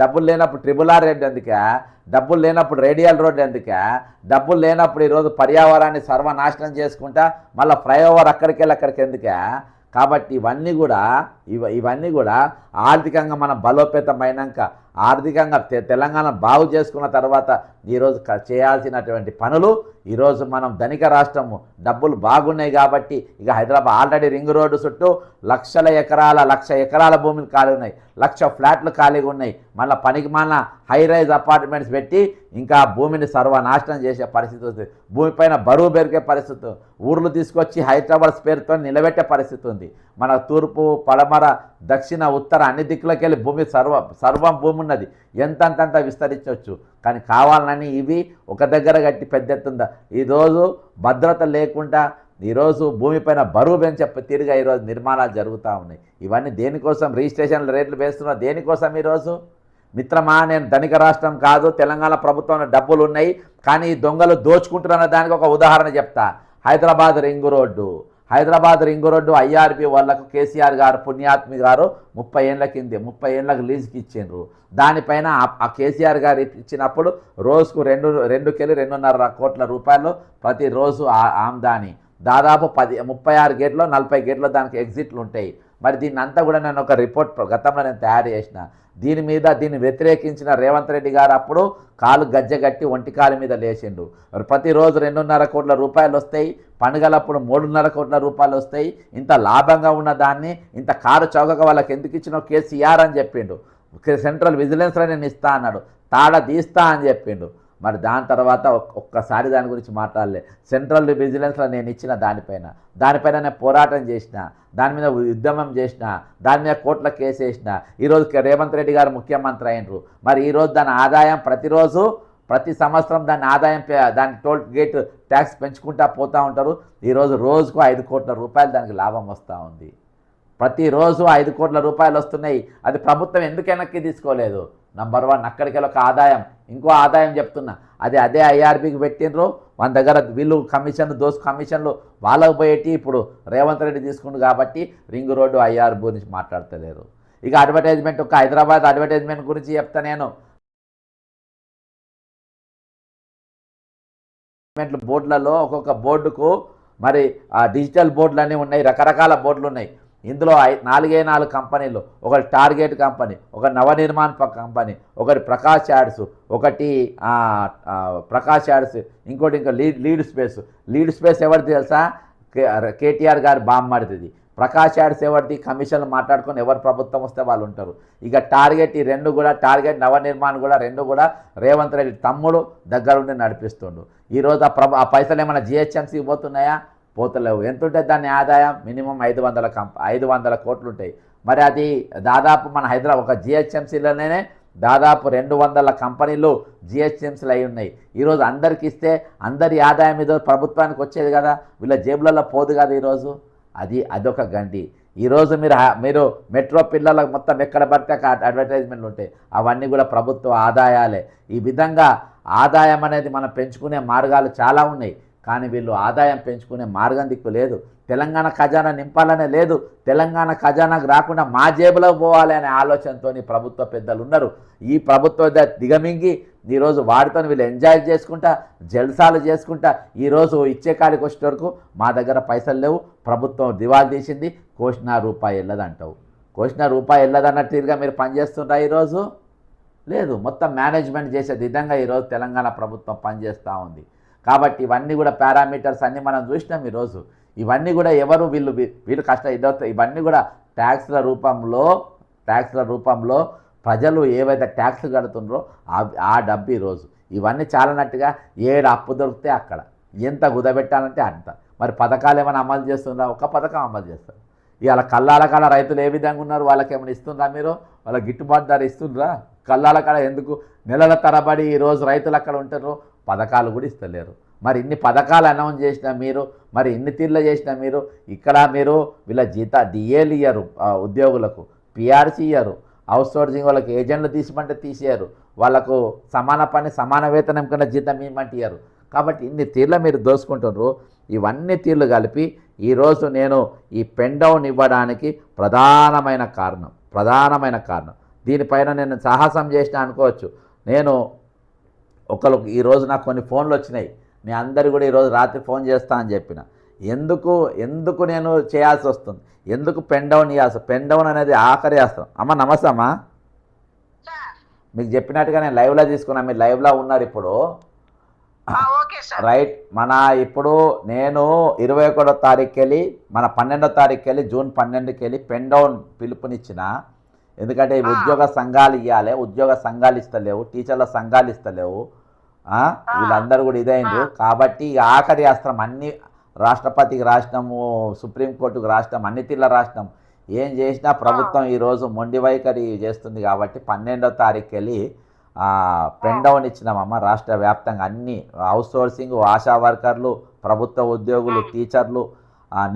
డబ్బులు లేనప్పుడు ట్రిబుల్ ఆర్ ఎందుకే? డబ్బులు లేనప్పుడు రేడియల్ రోడ్ ఎందుకే? డబ్బులు లేనప్పుడు ఈరోజు పర్యావరణాన్ని సర్వనాశనం చేసుకుంటా మళ్ళీ ఫ్లైఓవర్ అక్కడికి ఎందుకే? కాబట్టి ఇవన్నీ కూడా ఆర్థికంగా మనం బలోపేతమైనాక ఆర్థికంగా తెలంగాణ బాగు చేసుకున్న తర్వాత ఈరోజు చేయాల్సినటువంటి పనులు ఈరోజు మనం ధనిక రాష్ట్రము డబ్బులు బాగున్నాయి కాబట్టి ఇక హైదరాబాద్ ఆల్రెడీ రింగ్ రోడ్డు చుట్టూ లక్ష ఎకరాల భూమిని ఖాళీ ఉన్నాయి, 1,00,000 ఫ్లాట్లు ఖాళీగా ఉన్నాయి. మళ్ళీ పనికిమాలిన హై రైజ్ అపార్ట్మెంట్స్ పెట్టి ఇంకా భూమిని సర్వనాశనం చేసే పరిస్థితి ఉంది. భూమిపైన బరువు పెరిగే పరిస్థితి, ఊర్లు తీసుకొచ్చి హైదరాబాద్ పేరుతో నిలబెట్టే పరిస్థితి ఉంది. మన తూర్పు, పడమర, దక్షిణ, ఉత్తర అన్ని దిక్కులకి వెళ్ళి భూమి సర్వం భూమి ఉన్నది, ఎంతంతంత విస్తరించవచ్చు. కానీ కావాలని ఇవి ఒక దగ్గర కట్టి పెద్ద ఎత్తుందా ఈరోజు భద్రత లేకుండా ఈరోజు భూమిపైన బరువు పెంచే తీరుగా ఈరోజు నిర్మాణాలు జరుగుతూ ఉన్నాయి. ఇవన్నీ దేనికోసం? రిజిస్ట్రేషన్ల రేట్లు వేస్తున్నా దేనికోసం? ఈరోజు మిత్రమా, నేను ధనిక రాష్ట్రం కాదు, తెలంగాణ ప్రభుత్వంలో డబ్బులు ఉన్నాయి కానీ ఈ దొంగలు దోచుకుంటున్న దానికి ఒక ఉదాహరణ చెప్తా. హైదరాబాద్ రింగ్ రోడ్డు ఐఆర్బీ వాళ్ళకు కేసీఆర్ గారు పుణ్యాత్మి గారు 30 ఏళ్ళకి లీజుకి ఇచ్చిండ్రు. దానిపైన ఆ కేసీఆర్ గారు ఇచ్చినప్పుడు రోజుకు 2.5 కోట్ల రూపాయలు ప్రతిరోజు ఆమ్దాని. దాదాపు 36 గేట్లు 40 గేట్లు దానికి ఎగ్జిట్లు ఉంటాయి. మరి దీన్ని అంతా కూడా నేను ఒక రిపోర్ట్ గతంలో నేను తయారు చేసిన. దీన్ని వ్యతిరేకించిన రేవంత్ రెడ్డి గారు అప్పుడు కాలు గజ్జగట్టి ఒంటికాలు మీద లేచిండు. ప్రతిరోజు 2.5 కోట్ల రూపాయలు వస్తాయి, పండుగలప్పుడు 3.5 కోట్ల రూపాయలు వస్తాయి. ఇంత లాభంగా ఉన్న దాన్ని ఇంత కారు చౌకగా వాళ్ళకి ఎందుకు ఇచ్చినావు కేసీఆర్ అని చెప్పిండు. సెంట్రల్ విజిలెన్స్లో నేను ఇస్తా అన్నాడు, తాడ తీస్తా అని చెప్పిండు. మరి దాని తర్వాత ఒక్కసారి దాని గురించి మాట్లాడలే. సెంట్రల్ విజిలెన్స్లో నేను ఇచ్చిన దానిపైన నేను పోరాటం చేసిన, దాని మీద ఉద్యమం చేసిన, దాని మీద కోర్టుల కేసు వేసిన. ఈరోజు రేవంత్ రెడ్డి గారు ముఖ్యమంత్రి అయినరు. మరి ఈరోజు దాని ఆదాయం ప్రతి సంవత్సరం దాని టోల్ గేట్ ట్యాక్స్ పెంచుకుంటా పోతూ ఉంటారు. ఈరోజు రోజుకు 5 కోట్ల రూపాయలు దానికి లాభం వస్తూ ఉంది. ప్రతిరోజు 5 కోట్ల రూపాయలు వస్తున్నాయి. అది ప్రభుత్వం ఎందుకు వెనక్కి తీసుకోలేదు? నంబర్ 1 అక్కడికి ఒక ఆదాయం. ఇంకో ఆదాయం చెప్తున్నా, అదే ఐఆర్బీకి పెట్టినరు. మన దగ్గర వీళ్ళు కమిషన్లు వాళ్ళకు పోయేటి ఇప్పుడు రేవంత్ రెడ్డి తీసుకుండు కాబట్టి రింగ్ రోడ్డు ఐఆర్బీ గురించి మాట్లాడతలేరు. ఇక అడ్వర్టైజ్మెంట్, ఒక హైదరాబాద్ అడ్వర్టైజ్మెంట్ గురించి చెప్తా నేను. బోర్డులలో ఒక్కొక్క బోర్డుకు మరి డిజిటల్ బోర్డులు అన్నీ ఉన్నాయి, రకరకాల బోర్డులు ఉన్నాయి. ఇందులో 4 కంపెనీలు, ఒకటి టార్గెట్ కంపెనీ, ఒక నవనిర్మాణ్ కంపెనీ, ఒకటి ప్రకాష్ యాడ్స్, ఒకటి ప్రకాష్ యాడ్స్, ఇంకోటి ఇంకా లీడ్ స్పేస్ ఎవరిది తెలుసా? కేటీఆర్ గారి బామ్మడిది. ప్రకాష్ యాడ్స్ ఎవరిది? కమిషన్లు మాట్లాడుకొని ఎవరు ప్రభుత్వం వస్తే వాళ్ళు ఉంటారు. ఇక టార్గెట్, ఈ రెండు కూడా టార్గెట్ నవనిర్మాణ్ కూడా రెండు కూడా రేవంత్ రెడ్డి తమ్ముడు దగ్గరుండి నడిపిస్తుండు. ఈరోజు ఆ పైసలు ఏమైనా జిహెచ్ఎంసీకి పోతున్నాయా? పోతలేవు. ఎంత ఉంటుంది దాని ఆదాయం? మినిమం 500 కోట్లు ఉంటాయి. మరి అది దాదాపు మన హైదరాబాద్ ఒక జిహెచ్ఎంసీలోనే దాదాపు 200 కంపెనీలు జిహెచ్ఎంసీలు అయి ఉన్నాయి. ఈరోజు అందరికి ఇస్తే అందరి ఆదాయం ఈరోజు ప్రభుత్వానికి వచ్చేది కదా, వీళ్ళ జేబులలో పోదు కదా ఈరోజు. అదొక గండి. ఈరోజు మీరు మెట్రో పిల్లలకు మొత్తం ఎక్కడ పడితే అడ్వర్టైజ్మెంట్లు ఉంటాయి, అవన్నీ కూడా ప్రభుత్వ ఆదాయాలే. ఈ విధంగా ఆదాయం అనేది మనం పెంచుకునే మార్గాలు చాలా ఉన్నాయి, కానీ వీళ్ళు ఆదాయం పెంచుకునే మార్గం దిక్కు లేదు. తెలంగాణ ఖజానా నింపాలనే లేదు, తెలంగాణ ఖజానాకు రాకుండా మా జేబులో పోవాలి అనే ఆలోచనతో ప్రభుత్వ పెద్దలు ఉన్నారు. ఈ ప్రభుత్వ దిగమింగి ఈరోజు వాటితో వీళ్ళు ఎంజాయ్ చేసుకుంటా, జల్సాలు చేసుకుంటా ఈరోజు ఇచ్చే కాడికి వచ్చే వరకు మా దగ్గర పైసలు లేవు, ప్రభుత్వం దివాళ తీసింది, కోసిన రూపాయి వెళ్ళదంటావు. కోసిన రూపాయి వెళ్ళదన్న తీరుగా మీరు పనిచేస్తుంటా ఈరోజు? లేదు. మొత్తం మేనేజ్మెంట్ చేసే విధంగా ఈరోజు తెలంగాణ ప్రభుత్వం పనిచేస్తూ ఉంది. కాబట్టి ఇవన్నీ కూడా పారామీటర్స్ అన్నీ మనం చూసినాం. ఈరోజు ఇవన్నీ కూడా ఎవరు వీళ్ళు ఇవన్నీ కూడా ట్యాక్స్ల రూపంలో ప్రజలు ఏవైతే ట్యాక్స్లు కడుతుండ్రో ఆ డబ్బు ఈరోజు ఇవన్నీ చాలనట్టుగా ఏడు అప్పు దొరికితే అక్కడ, ఎంత కుదబెట్టాలంటే అంత. మరి పథకాలు ఏమైనా అమలు చేస్తుందా? ఒక పథకం అమలు చేస్తారు. ఇవాళ కల్లాల కాడ రైతులు ఏ విధంగా ఉన్నారు? వాళ్ళకి ఏమైనా ఇస్తుందా మీరు? వాళ్ళ గిట్టుబాటు ధర ఇస్తుండ్రా? కల్లాల కాడ ఎందుకు నెలల తరబడి ఈరోజు రైతులు అక్కడ ఉంటారు, పథకాలు కూడా ఇస్తలేరు. మరి ఇన్ని పథకాలు అనౌన్స్ చేసినా మీరు, మరి ఇన్ని తీర్లు చేసినా మీరు, ఇక్కడ మీరు వీళ్ళ డిఏలు ఇయ్యరు, ఉద్యోగులకు పిఆర్సీ ఇయ్యరు, అవుట్ సోర్సింగ్ వాళ్ళకి ఏజెంట్లు తీసిమంటే తీసేయరు, వాళ్ళకు సమాన పని సమాన వేతనం కన్నా జీతం ఇవ్వమంటే ఇయ్యరు. కాబట్టి ఇన్ని తీర్ల మీరు దోసుకుంటున్నారు. ఇవన్నీ తీర్లు కలిపి ఈరోజు నేను ఈ పెన్ డౌన్ ఇవ్వడానికి ప్రధానమైన కారణం దీనిపైన నేను సాహసం చేసిన అనుకోవచ్చు. నేను ఒకరికి ఈరోజు నాకు కొన్ని ఫోన్లు వచ్చినాయి, మీ అందరు కూడా ఈరోజు రాత్రి ఫోన్ చేస్తా అని చెప్పిన. ఎందుకు నేను చేయాల్సి వస్తుంది? ఎందుకు పెన్ డౌన్ ఇవ్వాల్సి? పెన్ డౌన్ అనేది ఆఖరి అస్త్రం. అమ్మ నమస్తే అమ్మా. మీకు చెప్పినట్టుగా నేను లైవ్లో తీసుకున్నా, మీరు లైవ్లో ఉన్నారు ఇప్పుడు, రైట్? ఇప్పుడు నేను 21వ తారీఖుకి వెళ్ళి మన 12వ తారీఖుకి వెళ్ళి జూన్ 12కి వెళ్ళి పెన్ డౌన్ పిలుపునిచ్చిన. ఎందుకంటే ఉద్యోగ సంఘాలు ఇవ్వాలి, ఉద్యోగ సంఘాలు ఇస్తలేవు, టీచర్ల సంఘాలు ఇస్తలేవు, వీళ్ళందరూ కూడా ఇదైండ్రు. కాబట్టి ఆఖరి అస్త్రం అన్ని రాష్ట్రపతికి రాష్ట్రము, సుప్రీంకోర్టుకు రాష్ట్రం, అన్ని తీర్ల రాష్ట్రం ఏం చేసినా ప్రభుత్వం ఈరోజు మొండి వైఖరి చేస్తుంది. కాబట్టి 12వ తారీఖుకి వెళ్ళి పెన్ డౌన్ ఇచ్చినామమ్మ. రాష్ట్ర వ్యాప్తంగా అన్ని అవుట్ సోర్సింగ్, ఆశా వర్కర్లు, ప్రభుత్వ ఉద్యోగులు, టీచర్లు,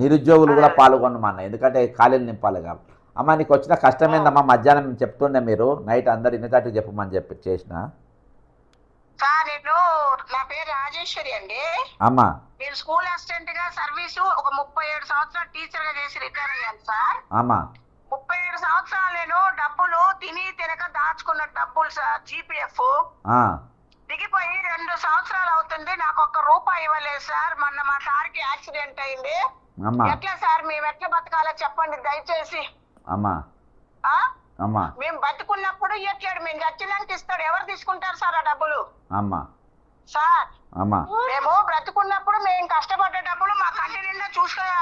నిరుద్యోగులు కూడా పాల్గొనమన్న. ఎందుకంటే ఖాళీలు నింపాలి కాబట్టి. అమ్మ నీకు వచ్చిన కష్టం ఏందమ్మా? మధ్యాహ్నం చెప్తుండే మీరు, నైట్ అందరు ఇన్నట్టు చెప్పమని చేసిన. నా పేరు రాజేశ్వరి అండి. అమ్మా నేను స్కూల్ అసిస్టెంట్ గా సర్వీసు ఒక 37 సంవత్సరాలు టీచర్ గా చేసి రిటైర్ అయ్యాను సార్. అమ్మా 37 సంవత్సరాలు నేను డబ్బులు తినక దాచుకున్న డబ్బులు సార్, జీపీఎఫ్ దిగిపోయి 2 సంవత్సరాలు అవుతుంది, నాకు ₹1 ఇవ్వలేదు సార్. మొన్న మా సార్కి యాక్సిడెంట్ అయింది. ఎట్లా సార్ మేము ఎట్లా బతకాలో చెప్పండి దయచేసి. మేము బతుకున్నప్పుడు ఇయ్యట్లేడు, మేము చచ్చినాక ఇస్తాడు. ఎవరు తీసుకుంటారు సార్ ఆ డబ్బులు? సార్ మేము బ్రతుకున్నప్పుడు మేము కష్టపడ్డ డబ్బులు మా కంటి నిండా చూసుకునే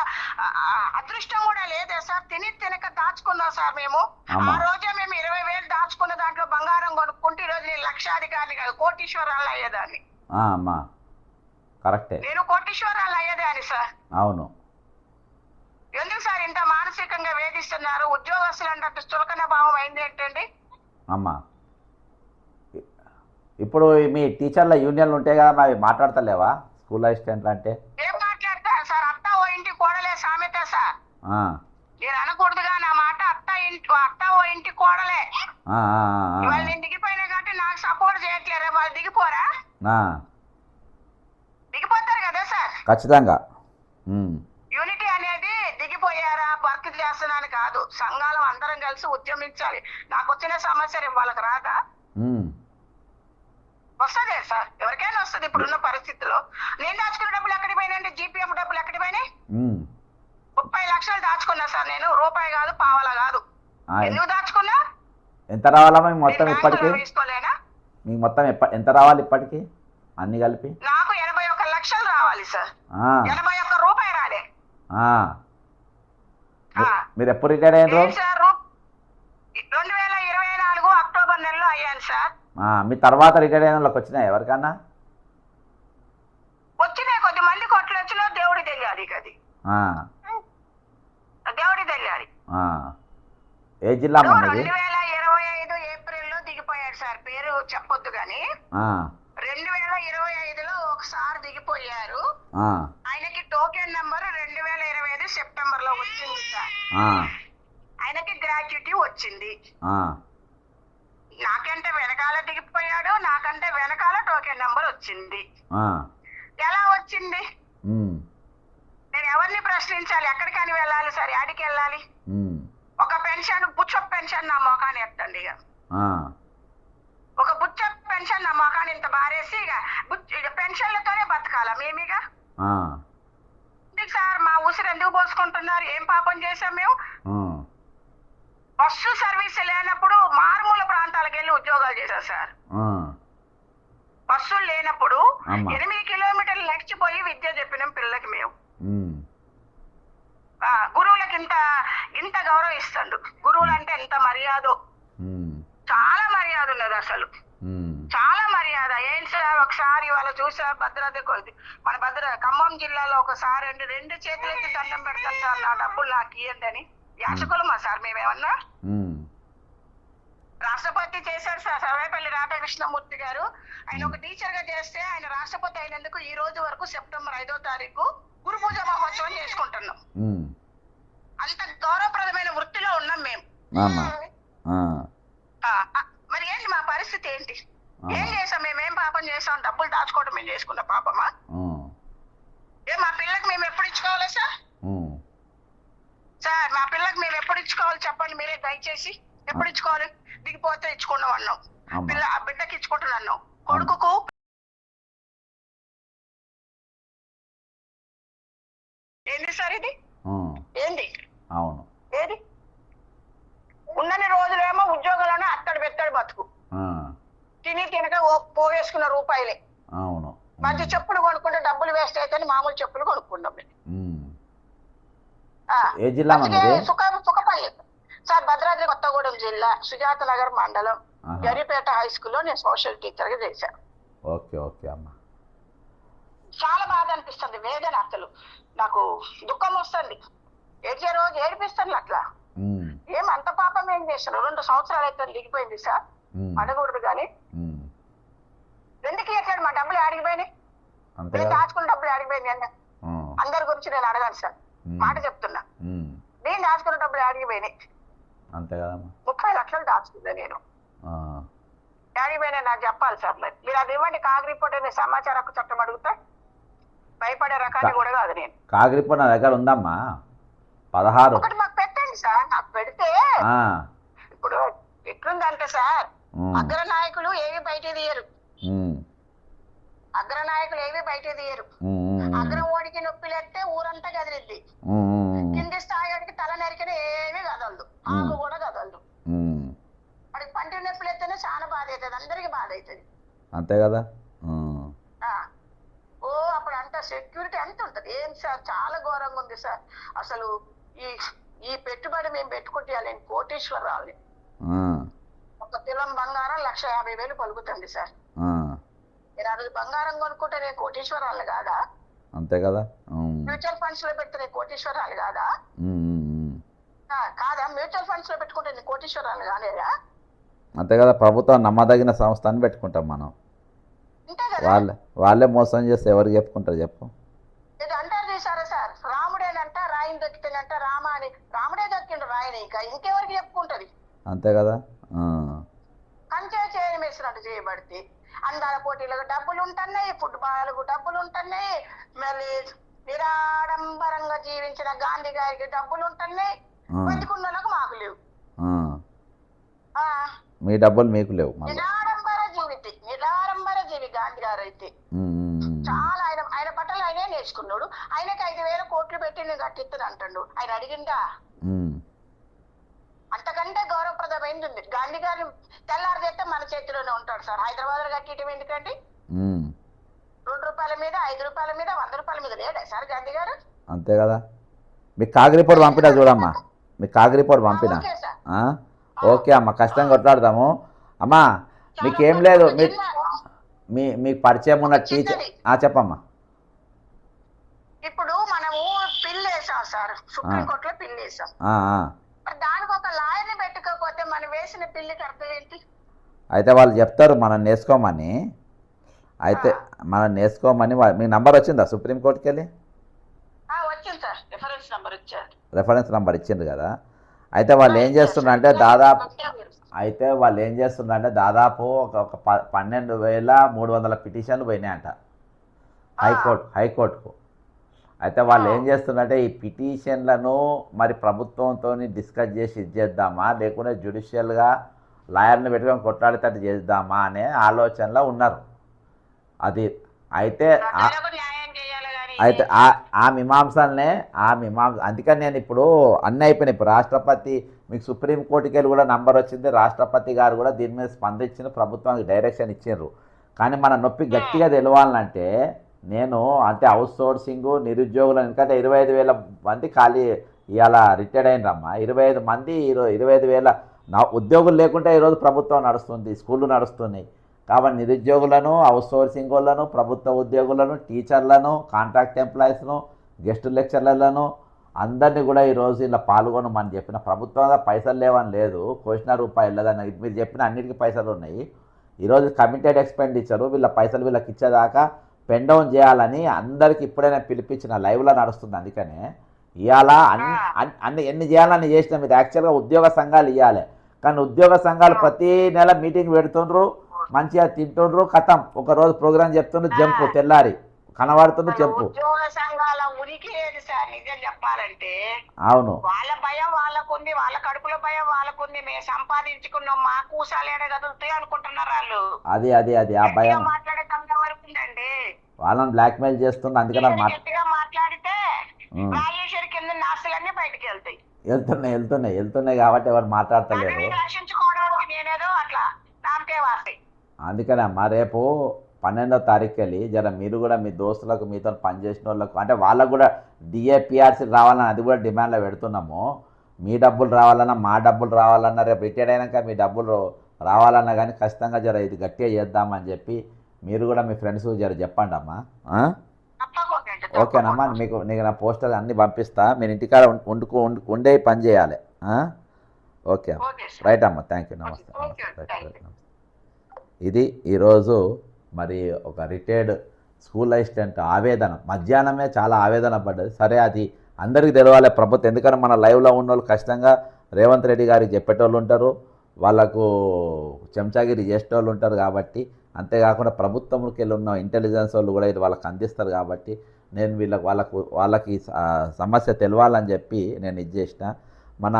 అదృష్టం కూడా లేదే సార్. తినక దాచుకున్నాం సార్ మేము. ఆ రోజే మేము 20,000 దాచుకున్న దాంట్లో బంగారం కొనుక్కుంటే ఈరోజు నేను లక్షాధికారిని కాదు, కోటీశ్వరాలు అయ్యేదాన్ని. నేను కోటీశ్వరాలు అయ్యేదాన్ని సార్. అవును. ఎందుకు సార్ ఇంత మానసికంగా వేధిస్తున్నారు? ఉద్యోగస్తులు అంటే చులకన భావం అయింది ఏంటండి? అమ్మా ఇప్పుడు మీ టీచర్ల యూనియన్లు ఉంటాయి కదా, మరి మాట్లాడతలేవా స్కూల్ అసిస్టెంట్లు అంటే? ఏం మాట్లాడతారు సార్? అత్త ఓ ఇంటి కోడలే సామెత సార్. నేను అనకూడదుగా నా మాట. అత్త ఓ ఇంటి కోడలే. వాళ్ళు నేను దిగిపోయినా కాబట్టి నాకు సపోర్ట్ చేయట్లేరు. వాళ్ళు దిగిపోరా? దిగిపోతారు కదా సార్. ఖచ్చితంగా. యూనిటీ అనేది దిగిపోయారా వర్క్ చేస్తున్నాను కాదు, సంఘాలు అందరం కలిసి ఉద్యమించాలి. నాకు వచ్చిన సమస్య రేపు వాళ్ళకి రాదా? వస్తుందే సార్, ఎవరికైనా వస్తుంది. ఇప్పుడున్న పరిస్థితుల్లో నేను దాచుకున్న డబ్బులు ఎక్కడికి పోయినాయండి? జీపీఎఫ్ డబ్బులు ఎక్కడికి పోయినాయి? 30 లక్షలు దాచుకున్నా సార్ నేను, రూపాయి కాదు పావలా కాదు. ఎందుకు దాచుకున్నా? ఎంత రావాలమ్మా మొత్తం ఇప్పటికి? తీసుకోలేనా? మీకు మొత్తం ఎంత రావాలి ఇప్పటికి అన్ని కలిపి? నాకు 81 లక్షలు రావాలి సార్. 81 రూపాయి రాలే. మీరు ఎప్పుడు రిటైర్ అయ్యారు? 2024 అక్టోబర్ నెలలో అయ్యాను సార్. మీ తర్వాత రిటైర్ అయిన వాళ్ళకి వచ్చినాయి ఎవరికన్నా? వచ్చినాయి, కొద్ది మంది కొట్లు వచ్చినా దేవుడి తెలియాలి. అది దేవుడి తెలియాలి. ఏ జిల్లా? 2025 ఏప్రిల్లో దిగిపోయాడు సార్, పేరు చెప్పొద్దు గాని. 2025లో ఒకసారి దిగిపోయారు. ఆయనకి టోకెన్ నంబర్ 2025 సెప్టెంబర్ లో వచ్చింది సార్. ఆయనకి గ్రాట్యుటీ వచ్చింది. నాకంటే వెనకాల దిగిపోయాడు, నాకంటే వెనకాల టోకెన్ నంబర్ వచ్చింది. ఎలా వచ్చింది? నేను ఎవరిని ప్రశ్నించాలి? ఎక్కడికని వెళ్ళాలి సార్? యాడికి వెళ్ళాలి? ఒక పెన్షన్, బుచ్చప్ పెన్షన్ నా మొఖాన్ని ఎత్తండి. ఒక బుచ్చప్ పెన్షన్ నా మొఖాన్ని ఇంత బారేసి ఇక పెన్షన్లతోనే బతకాలా మేమిగా? సార్ మా ఉసిరు ఎందుకు పోసుకుంటున్నారు? ఏం పాపం చేశాం మేము? బస్సు సర్వీస్ లేనప్పుడు మారుమూల ప్రాంతాలకు వెళ్ళి ఉద్యోగాలు చేశారు సార్. బస్సులు లేనప్పుడు 8 కిలోమీటర్లు నడిచిపోయి విద్య చెప్పినాం పిల్లలకి మేము. గురువులకి ఇంత గౌరవం ఇస్తాడు. గురువులు అంటే ఎంత మర్యాదో, చాలా మర్యాద ఉన్నది అసలు, చాలా మర్యాద. కదా ఏంటి సార్ ఒకసారి ఇవాళ చూసా మన ఖమ్మం జిల్లాలో ఒకసారి రెండు చేతులెత్తి దండం పెడతాను సార్ నా డబ్బులు నాకు ఇవ్వండి అని యాచకులమా సార్ మేమేమన్నా రాష్ట్రపతి చేశారు సార్ సర్వేపల్లి రాధాకృష్ణమూర్తి గారు. ఆయన ఒక టీచర్ గా చేస్తే ఆయన రాష్ట్రపతి అయినందుకు ఈ రోజు వరకు సెప్టెంబర్ 5వ తారీఖు గురు పూజ మహోత్సవం చేసుకుంటున్నాం. అంత గౌరవప్రదమైన వృత్తిలో ఉన్నాం మేము. మరి ఏంటి మా పరిస్థితి ఏంటి? ఏం చేసాం? మేమేం పాపం చేసాం? డబ్బులు దాచుకోవడం మేము చేసుకున్న పాపమా? మా పిల్లకి మేము ఎప్పుడు ఇచ్చుకోవాలి సార్? సార్ మా పిల్లకి మేము ఎప్పుడు ఇచ్చుకోవాలి చెప్పండి మీరే దయచేసి. ఎప్పుడు ఇచ్చుకోవాలి? దిగిపోతే ఇచ్చుకున్నాం అన్నాం, బిడ్డకి ఇచ్చుకుంటున్నా అన్నాం, కొడుకుకు ఏంది సార్ ఇది? ఏంది ఏది? ఉన్నన్ని రోజులేమో ఉద్యోగాలను అత్తడి బెత్తడి బతుకు, తిని తినక పోగేసుకున్న రూపాయలే. మంచి చెప్పులు కొనుక్కుంటే డబ్బులు వేస్ట్ అయితే మామూలు చెప్పులు కొనుక్కున్నాం. సుఖపల్లి సార్, భద్రాద్రి కొత్తగూడెం జిల్లా సుజాత నగర్ మండలం గరిపేట హై స్కూల్లో నేను సోషల్ టీచర్ గా చేశాను. ఓకే ఓకే అమ్మా. చాలా బాధ అనిపిస్తుంది, వేదన, అసలు నాకు దుఃఖం వస్తుంది. ఏడ్చే రోజు ఏడిపిస్తాను అట్లా. అంత పాపం ఏం చేశాను? 2 సంవత్సరాలు అయితే దిగిపోయింది సార్, అడగకూడదు కానీ. ఎందుకు ఇచ్చాడు? మా డబ్బులు ఆడిగిపోయినాయి, నేను దాచుకున్న డబ్బులు ఆడిగిపోయింది అన్న. అందరి గురించి నేను అడగాను సార్, మాట చెప్తున్నా. నేను దాచుకున్న డబ్బులు ఆడిగిపోయినాయి, 30 లక్షలు దాచుకుందా నేను. ఆడిగిపోయినా నాకు చెప్పాలి సార్. మరి మీరు అది ఇవ్వండి, కాగ్ రిపోర్ట్ అనే సమాచార హక్కు చట్టం అడుగుతా. భయపడే రకాన్ని కూడా కాదు నేను. కాగ్ రిపోర్ట్ నా దగ్గర ఉందమ్మా, 16. ఒకటి మాకు పెట్టండి సార్. నాకు పెడితే ఇప్పుడు ఎట్లుందంటే సార్, అగ్రనాయకులు ఏవి బయట తీయరు. అగ్రనాయకులు ఏవి బయట తీయరు. అగ్రం ఓడికి నొప్పిలేస్తే ఊరంతా కదిలిద్ది, కింది స్థాయికి తల నరికిన ఏమీ కదలదు, ఆకు కూడా కదలదు. వాడికి పంటి నొప్పులు ఎత్తేనే చాలా బాధ అవుతుంది, అందరికి బాధ అవుతుంది. అంతే కదా. అప్పుడు అంత సెక్యూరిటీ ఎంత ఉంటది? ఏం సార్, చాలా ఘోరంగా ఉంది సార్. అసలు ఈ పెట్టుబడి మేము పెట్టుకుంటే నేను కోటీశ్వరరావుని. 1 తులం బంగారం 1,50,000 పలుకుతుంది సార్. మీరు ఆ రోజు బంగారం కొనుక్కుంటే నేను కోటీశ్వరాలు కాదా? అంతే కదా. మ్యూచువల్ ఫండ్స్ లో పెడితే నేను కోటీశ్వరాలు కాదా? కాదా? మ్యూచువల్ ఫండ్స్ లో పెట్టుకుంటే నేను కోటీశ్వరాలు కాలేదా? అంతే కదా. ప్రభుత్వం నమ్మదగిన సంస్థ అని పెట్టుకుంటాం మనం. వాళ్ళే మోసం చేస్తే ఎవరికి చెప్పుకుంటారు చెప్పు? ఇది అంటారు చూసారా సార్, రాముడేనంట రాయిని దొక్కితేనంట రామ అని. రాముడే దొక్కిండు రాయిని, ఇంకెవరికి చెప్పుకుంటది? అంతే కదా. కంచే చేయని వేసినట్టు చేయబడితే అందాల పోటీలకు డబ్బులు ఉంటున్నాయి, ఫుట్బాల్ కు డబ్బులు ఉంటున్నాయి, మళ్ళీ నిరాడంబరంగా జీవించిన గాంధీ గారికి డబ్బులు ఉంటున్నాయి, బతికున్నలకు మాకు లేవు. మీ డబ్బులు మీకు లేవు. నిరాడంబర జీవి గాంధీ గారు అయితే చాలా. ఆయన బట్టలు ఆయనే నేర్చుకున్నాడు. ఆయనకి 5,000 కోట్లు పెట్టి నేను కట్టిస్తాను అంటాడు. ఆయన అడిగిందా? అంతకంటే గౌరవప్రదమైంది ఉంది. గాంధీ గారిని తెల్లారి చేస్తే మన చేతిలోనే ఉంటాడు సార్. హైదరాబాద్ లో కట్టడం ఎందుకండి? 2 రూపాయల మీద, 5 రూపాయల మీద, 100 రూపాయల మీద లేడా సార్ గాంధీ గారు? అంతే కదా. మీకు కాగ్ రిపోర్ట్ పంపినా చూడమ్మా, మీకు కాగ్ రిపోర్ట్ పంపినా. ఓకే అమ్మ, కష్టంగా కొట్లాడదాము అమ్మా. మీకేం లేదు, మీకు పరిచయం ఉన్న టీచర్ చెప్పమ్మా. ఇప్పుడు మనము పిల్లు వేసాం సార్, సుప్రీంకోర్టులో పిల్లు వేసాం. దానికి ఒక లాయర్ని పెట్టుకోకపోతే మనం వేసిన పిల్లికి అర్థం ఏంటి? అయితే వాళ్ళు చెప్తారు మనం నేర్చుకోమని. అయితే మనం నేర్చుకోమని మీ నంబర్ వచ్చిందా సుప్రీంకోర్టుకి వెళ్ళి? వచ్చింది సార్, రిఫరెన్స్ నంబర్ ఇచ్చారు. రిఫరెన్స్ నంబర్ ఇచ్చింది కదా. అయితే వాళ్ళు ఏం చేస్తున్నారంటే దాదాపు ఒక 12,300 పిటిషన్లు పోయినాయంట హైకోర్టుకు. అయితే వాళ్ళు ఏం చేస్తున్నారంటే ఈ పిటిషన్లను మరి ప్రభుత్వంతో డిస్కస్ చేసి ఇచ్చేద్దామా, లేకుంటే జ్యుడిషియల్గా లాయర్ని పెట్టుకొని కొట్లాడేటట్టు చేద్దామా అనే ఆలోచనలో ఉన్నారు. అది అయితే ఆ మీమాంసలనే అందుకని నేను ఇప్పుడు అన్నీ అయిపోయినాయి. ఇప్పుడు రాష్ట్రపతి మీకు సుప్రీంకోర్టుకి వెళ్ళి కూడా నంబర్ వచ్చింది. రాష్ట్రపతి గారు కూడా దీని మీద స్పందించిన ప్రభుత్వానికి డైరెక్షన్ ఇచ్చారు. కానీ మన నొప్పి గట్టిగా తెలవాలంటే నేను అంటే అవుట్ సోర్సింగ్ నిరుద్యోగులు ఎందుకంటే 25,000 మంది ఖాళీ ఇవాళ రిటైర్డ్ అయినరమ్మా. 25 మంది 25,000 ఉద్యోగులు లేకుంటే ఈరోజు ప్రభుత్వం నడుస్తుంది, స్కూళ్ళు నడుస్తున్నాయి. కాబట్టి నిరుద్యోగులను, అవుట్సోర్సింగ్ వాళ్ళను, ప్రభుత్వ ఉద్యోగులను, టీచర్లను, కాంట్రాక్ట్ ఎంప్లాయీస్ను, గెస్ట్ లెక్చరర్లను అందరినీ కూడా ఈరోజు ఇలా పాల్గొనమని చెప్పిన. ప్రభుత్వంగా పైసలు లేవని లేదు, కోసిన రూపాయలు లేదని మీరు చెప్పిన అన్నిటికీ పైసలు ఉన్నాయి. ఈరోజు కమిటెడ్ ఎక్స్పెండిచరు, వీళ్ళ పైసలు వీళ్ళకి ఇచ్చేదాకా పెన్ డౌన్ చేయాలని అందరికి ఇప్పుడే నేను పిలిపించిన, లైవ్లో నడుస్తుంది. అందుకనే ఇవాళ అన్ని ఎన్ని చేయాలని చేసినా మీరు యాక్చువల్గా ఉద్యోగ సంఘాలు ఇవ్వాలి. కానీ ఉద్యోగ సంఘాలు ప్రతి నెల మీటింగ్ పెడుతుండ్రు, మంచిగా తింటుండ్రు, కథం ఒకరోజు ప్రోగ్రామ్ చెప్తుండ్రు, జంపు తెల్లారి కనబడుతుంది చెప్పు. ఉద్యోగ సంఘాల ఉనికి లేదు సార్ నిజం చెప్పాలంటే. అవును, వాళ్ళ భయం వాళ్ళకుంది, వాళ్ళ కడుపుల భయం వాళ్ళకుంది. మేము సంపాదించుకున్నాం, మా కూసాలేడే కదులుతాయి అనుకుంటున్నారు వాళ్ళు. అది అది అది ఆ భయం మాట్లాడే కంట వరకు ఉందండి. వాళ్ళని బ్లాక్ మెయిల్ చేస్తుంది. అందుకని గట్టిగా మాట్లాడితే రాజేశ్వరి కింద నాస్తులన్నీ బయటకు వెళ్తాయి. వెళ్తున్నాయి కాబట్టి ఎవరు మాట్లాడతలేరు. రక్షించుకోవడానికి నేనేదో అట్లా నామకే వాస్తాయి. అందుకనే అమ్మా రేపు 12వ తారీఖుకి వెళ్ళి జర మీరు కూడా మీ దోస్తులకు, మీతో పనిచేసిన వాళ్ళకు, అంటే వాళ్ళకు కూడా డిఏపిఆర్సీ రావాలని అది కూడా డిమాండ్లో పెడుతున్నాము. మీ డబ్బులు రావాలన్నా, మా డబ్బులు రావాలన్నా, రేపు రిటైర్డ్ అయినాక మీ డబ్బులు రావాలన్నా కానీ ఖచ్చితంగా జర ఇది గట్టిగా చేద్దామని చెప్పి మీరు కూడా మీ ఫ్రెండ్స్ జర చెప్పండి అమ్మా. ఓకేనమ్మా, నీకు నా పోస్టర్ అన్నీ పంపిస్తా, మీరు ఇంటికాడ ఉండే పని చేయాలి. ఓకే అమ్మా, రైట్ అమ్మా, థ్యాంక్ యూ, నమస్తే. ఇది ఈరోజు మరి ఒక రిటైర్డ్ స్కూల్ అసిస్టెంట్ ఆవేదన, మధ్యాహ్నమే చాలా ఆవేదన పడ్డది. సరే అది అందరికీ తెలవాలి ప్రభుత్వం, ఎందుకంటే మన లైవ్లో ఉన్న వాళ్ళు ఖచ్చితంగా రేవంత్ రెడ్డి గారికి చెప్పేటోళ్ళు ఉంటారు, వాళ్ళకు చెంచాగిరి చేసేటోళ్ళు ఉంటారు. కాబట్టి అంతేకాకుండా ప్రభుత్వంకి వెళ్ళి ఉన్న ఇంటెలిజెన్స్ వాళ్ళు కూడా ఇది వాళ్ళకి అందిస్తారు. కాబట్టి నేను వాళ్ళకి సమస్య తెలవాలని చెప్పి నేను ఇది చేసిన. మన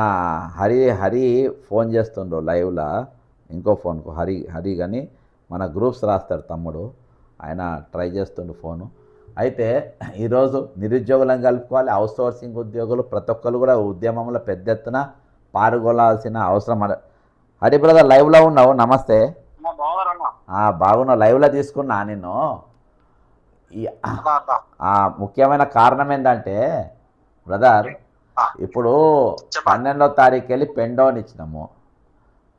హరి ఫోన్ చేస్తుండ్రు లైవ్లో, ఇంకో ఫోన్కు హరి కానీ మన గ్రూప్స్ రాస్తాడు తమ్ముడు, ఆయన ట్రై చేస్తుండు ఫోను. అయితే ఈరోజు నిరుద్యోగులను కలుపుకోవాలి, అవుట్సోర్సింగ్ ఉద్యోగులు ప్రతి ఒక్కరు కూడా ఉద్యమంలో పెద్ద ఎత్తున పాల్గొనాల్సిన అవసరం. హరి బ్రదర్ లైవ్లో ఉన్నావు, నమస్తే. బాగున్నా, లైవ్లో తీసుకున్నా నేను. ముఖ్యమైన కారణం ఏంటంటే బ్రదర్, ఇప్పుడు 12వ తారీఖు వెళ్ళి పెన్ డౌన్ ఇచ్చినాము.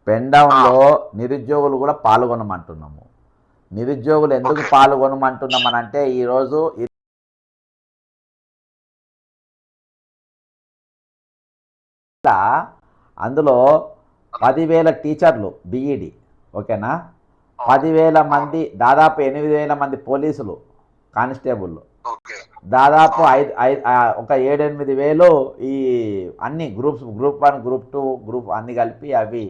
పెన్ డౌన్లో నిరుద్యోగులు కూడా పాల్గొనమంటున్నాము. నిరుద్యోగులు ఎందుకు పాల్గొనమంటున్నామనంటే ఈరోజు అందులో 10,000 టీచర్లు బీఈడి, ఓకేనా, 10,000 మంది, దాదాపు 8,000 మంది పోలీసులు, కానిస్టేబుల్, దాదాపు ఒక 7-8 ఈ అన్ని గ్రూప్స్, గ్రూప్ 1, గ్రూప్ 2, గ్రూప్ అన్ని కలిపి అవి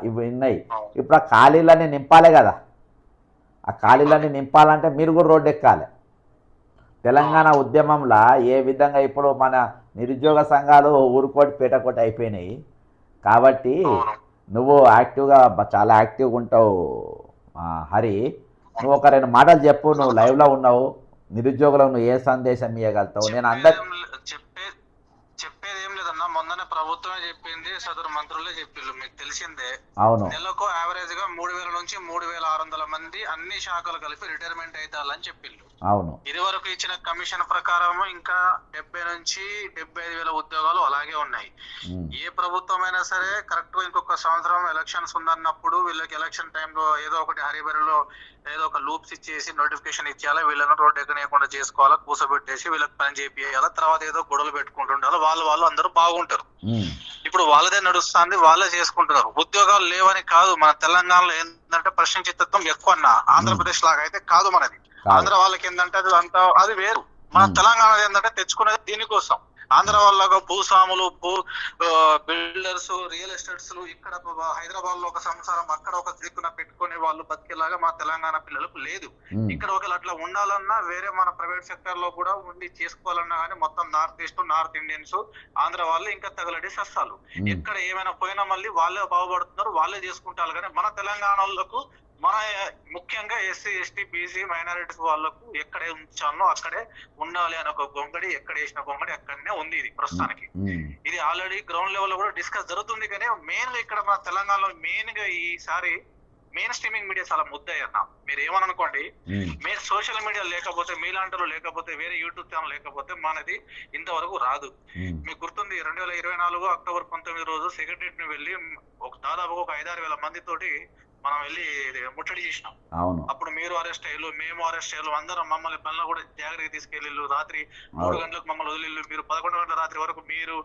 ఇవి ఉన్నాయి. ఇప్పుడు ఆ ఖాళీలన్నీ నింపాలి కదా. ఆ ఖాళీలన్నీ నింపాలంటే మీరు కూడా రోడ్డు ఎక్కాలి. తెలంగాణ ఉద్యమంలో ఏ విధంగా ఇప్పుడు మన నిరుద్యోగ సంఘాలు ఊరుకోటి పేటకోటి అయిపోయినాయి. కాబట్టి నువ్వు యాక్టివ్గా, చాలా యాక్టివ్గా ఉంటావు హరి. నువ్వు ఒక 2 మాటలు చెప్పు, నువ్వు లైవ్లో ఉన్నావు, నిరుద్యోగులకు నువ్వు ఏ సందేశం ఇవ్వగలుగుతావు? నేను చెప్పేది ఏం లేదన్నా, మొన్ననే ప్రభుత్వమే చెప్పింది, సదరు మంత్రులే చెప్పిళ్ళు, మీకు తెలిసిందే. అవును, నెలకు యావరేజ్ గా 3,000 నుంచి 3,600 మంది అన్ని శాఖలు కలిపి రిటైర్మెంట్ అవుతారని చెప్పిండు. అవును, ఇది వరకు ఇచ్చిన కమిషన్ ప్రకారం ఇంకా 70 నుంచి 75,000 ఉద్యోగాలు అలాగే ఉన్నాయి. ఏ ప్రభుత్వం అయినా సరే కరెక్ట్ గా ఇంకొక సంవత్సరం ఎలక్షన్స్ ఉందన్నప్పుడు వీళ్ళకి ఎలక్షన్ టైంలో ఏదో ఒకటి హరిబరిలో ఏదో ఒక లూప్స్ ఇచ్చేసి నోటిఫికేషన్ ఇచ్చేయాలా, వీళ్ళని రోడ్డు ఎక్కనేయకుండా చేసుకోవాలా, కూసబెట్టేసి వీళ్ళకి పని చేపియాలా, తర్వాత ఏదో గొడవలు పెట్టుకుంటుండాలి, వాళ్ళు అందరూ బాగుంటారు. ఇప్పుడు వాళ్ళదే నడుస్తుంది, వాళ్ళే చేసుకుంటున్నారు. ఉద్యోగాలు లేవని కాదు, మన తెలంగాణలో ఏంటంటే ప్రశ్నించేతత్వం ఎక్కువ అన్న. ఆంధ్రప్రదేశ్ లాగా అయితే కాదు మనది. ఆంధ్ర వాళ్ళకి ఏంటంటే అది వేరు. మన తెలంగాణ ఏంటంటే తెచ్చుకునేది దీనికోసం. ఆంధ్ర వాళ్ళగా భూస్వాములు, బిల్డర్స్, రియల్ ఎస్టేట్స్ ఇక్కడ హైదరాబాద్ లో ఒక సంసారం, అక్కడ ఒక దిక్కున పెట్టుకునే వాళ్ళు బతికేలాగా మా తెలంగాణ పిల్లలకు లేదు. ఇక్కడ ఒకవేళ అట్లా ఉండాలన్నా వేరే మన ప్రైవేట్ సెక్టర్ లో కూడా ఉండి చేసుకోవాలన్నా కానీ మొత్తం north east, north Indians, Andhra వాళ్ళు ఇంకా తగలడి సస్తాలు. ఎక్కడ ఏమైనా పోయినా మళ్ళీ వాళ్ళే బాగుపడుతున్నారు, వాళ్ళే చేసుకుంటారు. కానీ మన తెలంగాణ వాళ్ళకు, మన ముఖ్యంగా ఎస్సీ, ఎస్టీ, బీసీ, మైనారిటీస్ వాళ్ళకు ఎక్కడే ఉంచాలో అక్కడే ఉండాలి అని ఒక గొంగడి, ఎక్కడ వేసిన గొంగడి అక్కడనే ఉంది. ఇది ప్రస్తుతానికి ఇది ఆల్రెడీ గ్రౌండ్ లెవెల్ లో కూడా డిస్కస్ జరుగుతుంది. కానీ మెయిన్ గా ఇక్కడ మన తెలంగాణలో మెయిన్ గా ఈసారి మెయిన్ స్ట్రీమింగ్ మీడియా చాలా ముద్దయ్యన్న. మీరు ఏమనుకోండి, మీరు సోషల్ మీడియా లేకపోతే, మీలాంటి లేకపోతే, వేరే యూట్యూబ్ ఛానల్ లేకపోతే మనది ఇంతవరకు రాదు. మీకు గుర్తుంది 2024 అక్టోబర్ 19 రోజు సెక్రటరియట్ ను వెళ్ళి దాదాపు ఒక 5-6 వేల మందితోటి మనం వెళ్ళి ముట్టడి చేసినాం. అవును. అప్పుడు మీరు అరెస్ట్ అయ్యారు, మేము అరెస్ట్ అయ్యారు, అందరం మమ్మల్ని పనులు కూడా జాగ్రత్తగా తీసుకెళ్ళిళ్ళు. రాత్రి 3 గంటలకు మమ్మల్ని వదిలిళ్ళు. మీరు 11 గంటల రాత్రి వరకు మీరు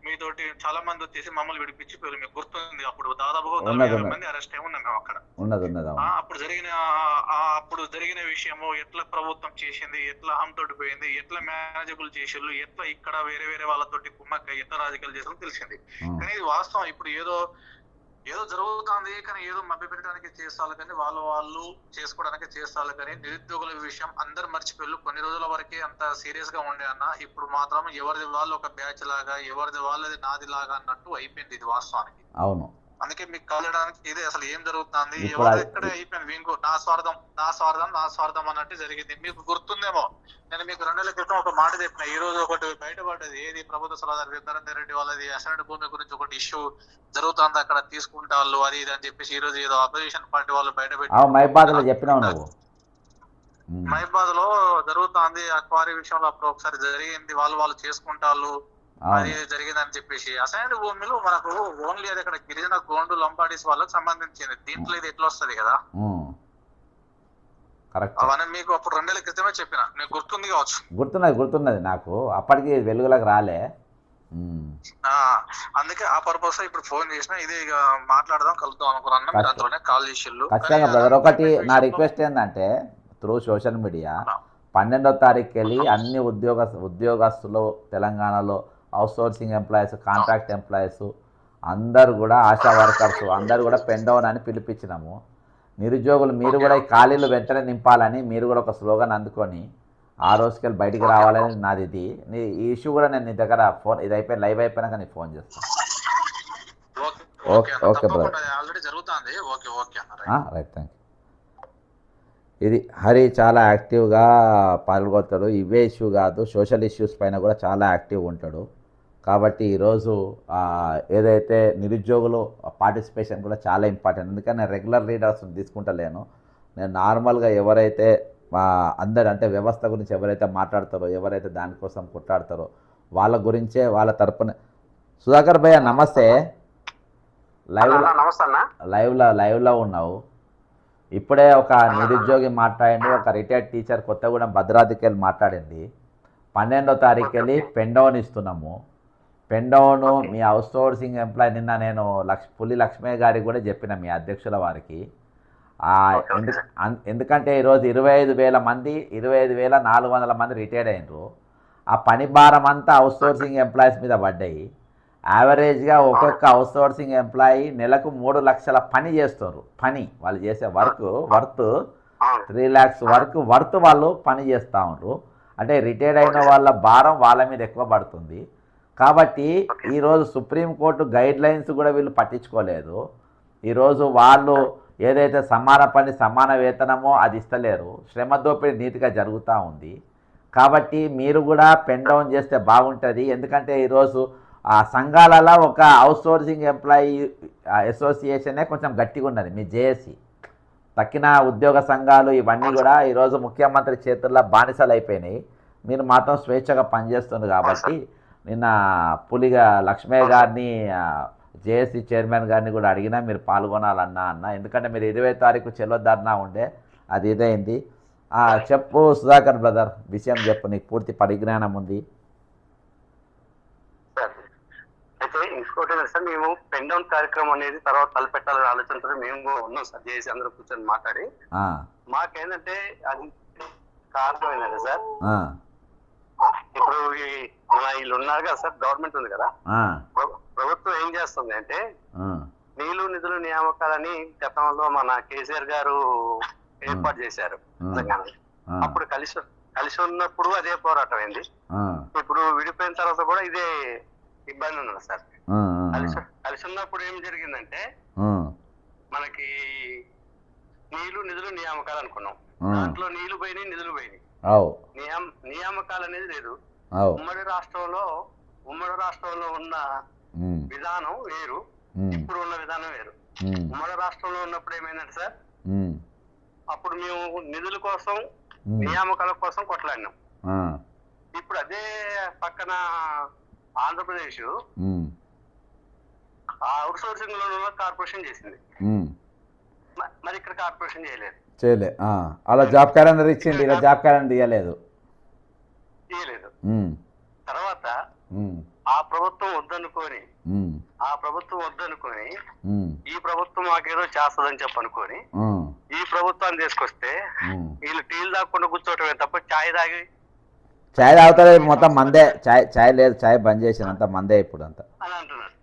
మీతోటి చాలా మంది వచ్చేసి మమ్మల్ని విడిపించిపోయారు. మీకు గుర్తుంది, అప్పుడు దాదాపుగా 40-50 మంది అరెస్ట్ అయి ఉన్నాం మేము అక్కడ. అప్పుడు జరిగిన విషయము ఎట్లా ప్రభుత్వం చేసింది, ఎట్లా తోటి పోయింది, ఎట్లా మేనేజబుల్ చేసిళ్ళు, ఎట్లా ఇక్కడ వేరే వాళ్ళతోటి కుమ్మక్క ఎట్లా రాజకీయాలు చేసారో తెలిసింది. కానీ ఇది వాస్తవం. ఇప్పుడు ఏదో జరుగుతుంది కానీ ఏదో మభ్య పెట్టడానికి చేస్తారు కానీ వాళ్ళు చేసుకోవడానికి చేస్తారు కానీ నిరుద్యోగుల విషయం అందరు మర్చిపోయారు. కొన్ని రోజుల వరకే అంత సీరియస్ గా ఉండే అన్న, ఇప్పుడు మాత్రం ఎవరిది వాళ్ళు ఒక బ్యాచ్ లాగా, ఎవరిది వాళ్ళది నాది లాగా అన్నట్టు అయిపోయింది ఇది వాస్తవానికి. అవును. అందుకే మీకు కలవడానికి ఇదే అసలు ఏం జరుగుతుంది, ఎవరు ఇక్కడే అయిపోయింది. ఇంకో నా స్వార్థం అన్నట్టు జరిగింది. మీకు గుర్తుందేమో, నేను మీకు 2 నెలల క్రితం ఒక మాట చెప్పిన. ఈ రోజు ఒకటి బయటపడ్డది. ఏది ప్రభుత్వ సలహాదారు విద్యానంద రెడ్డి వాళ్ళది అసైన్డ్ భూమి గురించి ఒకటి ఇష్యూ జరుగుతుంది, అక్కడ తీసుకుంటారు అది ఇది అని చెప్పేసి ఈ రోజు ఏదో అపోజిషన్ పార్టీ వాళ్ళు బయటపెట్టి మైబాద్ లో జరుగుతుంది ఆ క్వారీ విషయంలో. అప్పుడు ఒకసారి జరిగింది, వాళ్ళు చేసుకుంటారు అది జరిగిందని చెప్పేసి. అసైన్డ్ భూమిలో మనకు ఓన్లీ అది అక్కడ గిరిజన గోండు లంబాడీస్ వాళ్ళకి సంబంధించింది. దీంట్లో ఇది ఎట్లా వస్తుంది కదా, అవన్నీ మీకు అప్పుడు 2 నెలల క్రితమే చెప్పిన. మీకు గుర్తుంది కావచ్చు. గుర్తున్నది నాకు, అప్పటికి వెలుగులకు రాలే. అందుకే ఆ పర్పస్ ఇప్పుడు ఫోన్ చేసిన. ఇది ఇక మాట్లాడదాం, కలుద్దాం అనుకున్నాను. మీరు అంతలోనే కాల్ చేసిళ్ళు. ఖచ్చితంగా బ్రదర్. ఒకటి నా రిక్వెస్ట్ ఏంటంటే, త్రూ సోషల్ మీడియా 12వ తారీఖుకి వెళ్ళి అన్ని ఉద్యోగస్తులు తెలంగాణలో అవుట్సోర్సింగ్ ఎంప్లాయీస్, కాంట్రాక్ట్ ఎంప్లాయీస్ అందరు కూడా, ఆశా వర్కర్స్ అందరు కూడా పెన్ డౌన్ అని పిలిపించినాము. నిరుద్యోగులు మీరు కూడా ఈ ఖాళీలు వెంటనే నింపాలని మీరు కూడా ఒక స్లోగన్ అందుకొని ఆ రోజుకి బయటికి రావాలని నాది. ఇది ఈ ఇష్యూ కూడా నేను నీ దగ్గర ఫోన్ ఇది అయిపోయి లైవ్ అయిపోయినాక నీకు ఫోన్ చేస్తాను. Okay brother, right, thank you. ఇది హరి చాలా యాక్టివ్గా పాల్గొంటాడు. ఇవే ఇష్యూ కాదు, సోషల్ ఇష్యూస్ పైన కూడా చాలా యాక్టివ్ ఉంటాడు. కాబట్టి ఈరోజు ఏదైతే నిరుద్యోగులు పార్టిసిపేషన్ కూడా చాలా ఇంపార్టెంట్. ఎందుకంటే నేను రెగ్యులర్ లీడర్స్ తీసుకుంటలేను. నేను నార్మల్గా ఎవరైతే అందరు అంటే వ్యవస్థ గురించి ఎవరైతే మాట్లాడతారో, ఎవరైతే దానికోసం కొట్లాడతారో వాళ్ళ గురించే, వాళ్ళ తరపున. సుధాకర్ భయ్య నమస్తే. లైవ్లో ఉన్నావు. ఇప్పుడే ఒక నిరుద్యోగి మాట్లాడింది, ఒక రిటైర్డ్ టీచర్ కొత్తగూడెం భద్రాద్రికి వెళ్ళి మాట్లాడింది. 12వ తారీఖుకి వెళ్ళి పెన్ డౌన్ ఇస్తున్నాము. పెన్ డౌన్ మీ అవుట్సోర్సింగ్ ఎంప్లాయీ నిన్న నేను పులి లక్ష్మయ్య గారికి కూడా చెప్పిన, మీ అధ్యక్షుల వారికి. ఎందుకంటే ఈరోజు 25,000 మంది, 25,400 మంది రిటైర్డ్ అయినరు. ఆ పని భారం అంతా అవుట్సోర్సింగ్ ఎంప్లాయీస్ మీద పడ్డాయి. యావరేజ్గా ఒక్కొక్క అవుట్సోర్సింగ్ ఎంప్లాయీ నెలకు 3 లక్షల పని చేస్తారు. వాళ్ళు చేసే వర్త్ 3 lakhs వర్త్ వాళ్ళు పని చేస్తూ ఉన్నారు. అంటే రిటైర్డ్ అయిన వాళ్ళ భారం వాళ్ళ మీద ఎక్కువ పడుతుంది. కాబట్టి ఈరోజు సుప్రీంకోర్టు గైడ్ లైన్స్ కూడా వీళ్ళు పట్టించుకోలేదు. ఈరోజు వాళ్ళు ఏదైతే సమాన పని సమాన వేతనమో అది ఇస్తలేరు. శ్రమ దోపిడీ నీతిగా జరుగుతూ ఉంది. కాబట్టి మీరు కూడా పెన్ డౌన్ చేస్తే బాగుంటుంది. ఎందుకంటే ఈరోజు ఆ సంఘాలలో ఒక అవుట్సోర్సింగ్ ఎంప్లాయీ అసోసియేషనే కొంచెం గట్టిగా ఉన్నది. మీ జేఏసీ తక్కిన ఉద్యోగ సంఘాలు ఇవన్నీ కూడా ఈరోజు ముఖ్యమంత్రి చేతుల్లో బానిసలు అయిపోయినాయి. మీరు మాత్రం స్వేచ్ఛగా పనిచేస్తుంది. కాబట్టి నిన్న పులిగా లక్ష్మయ్య గారిని, జేఏసీ చైర్మన్ గారిని కూడా అడిగినా మీరు పాల్గొనాలన్నా. ఎందుకంటే మీరు 20వ తారీఖు చెల్లొద్దన్నా ఉండే, అది ఇదైంది. చెప్పు సుధాకర్ బ్రదర్, విషయం చెప్పు, నీకు పూర్తి పరిజ్ఞానం ఉంది. అయితే ఇంకోటి సార్, మేము పెన్ డౌన్ కార్యక్రమం అనేది తర్వాత తలపెట్టాలని ఆలోచనతో మేము ఉన్నాం సార్. జేఏసీ అందరూ కూర్చొని మాట్లాడి మాకేంటంటే అది కారణం ఏంటంటే సార్, ఇప్పుడు వీళ్ళు ఉన్నారు కదా సార్, గవర్నమెంట్ ఉంది కదా, ప్రభుత్వం ఏం చేస్తుంది అంటే నీళ్లు నిధులు నియామకాలని గతంలో మన కేసీఆర్ గారు ఏర్పాటు చేశారు. అప్పుడు కలిసి ఉన్నప్పుడు అదే పోరాటం అయింది. ఇప్పుడు విడిపోయిన తర్వాత కూడా ఇదే ఇబ్బంది ఉంది సార్. కలిసి ఉన్నప్పుడు ఏం జరిగిందంటే మనకి నీళ్లు నిధులు నియామకాలు అనుకున్నాం. దాంట్లో నీళ్లు పోయినాయి, నిధులు పోయినాయి. నియామకాలు అనేది లేదు. ఉమ్మడి రాష్ట్రంలో ఉన్న విధానం వేరు, ఇప్పుడు ఉన్న విధానం వేరు. ఉమ్మడి రాష్ట్రంలో ఉన్నప్పుడు ఏమైందంటే సార్, అప్పుడు మేము నిధుల కోసం నియామకాల కోసం కొట్లాడినాం. ఇప్పుడు అదే పక్కన ఆంధ్రప్రదేశ్ అవుట్ సోర్సింగ్ లో కార్పొరేషన్ చేసింది. మరి ఇక్కడ కార్పొరేషన్ చేయలేదు. చేయలే. అలా జాబ్ క్యాలెండర్ ఇచ్చింది, ఇలా జాబ్ క్యాలెండర్ ఇవ్వలేదు. తర్వాత ఆ ప్రభుత్వం వద్దనుకొని ఈ ప్రభుత్వం మాకేదో చేస్తుందని చెప్పనుకొని ఈ ప్రభుత్వాన్ని తీసుకొస్తే వీళ్ళు టీలు తాగకుండా కూర్చోవటమే తప్ప ఛాయ్ తాగుతారు మొత్తం మందే. ఛాయ్ లేదు, ఛాయ్ బంద్ చేసిన అంత మందే ఇప్పుడు అంతా అని అంటున్నారు.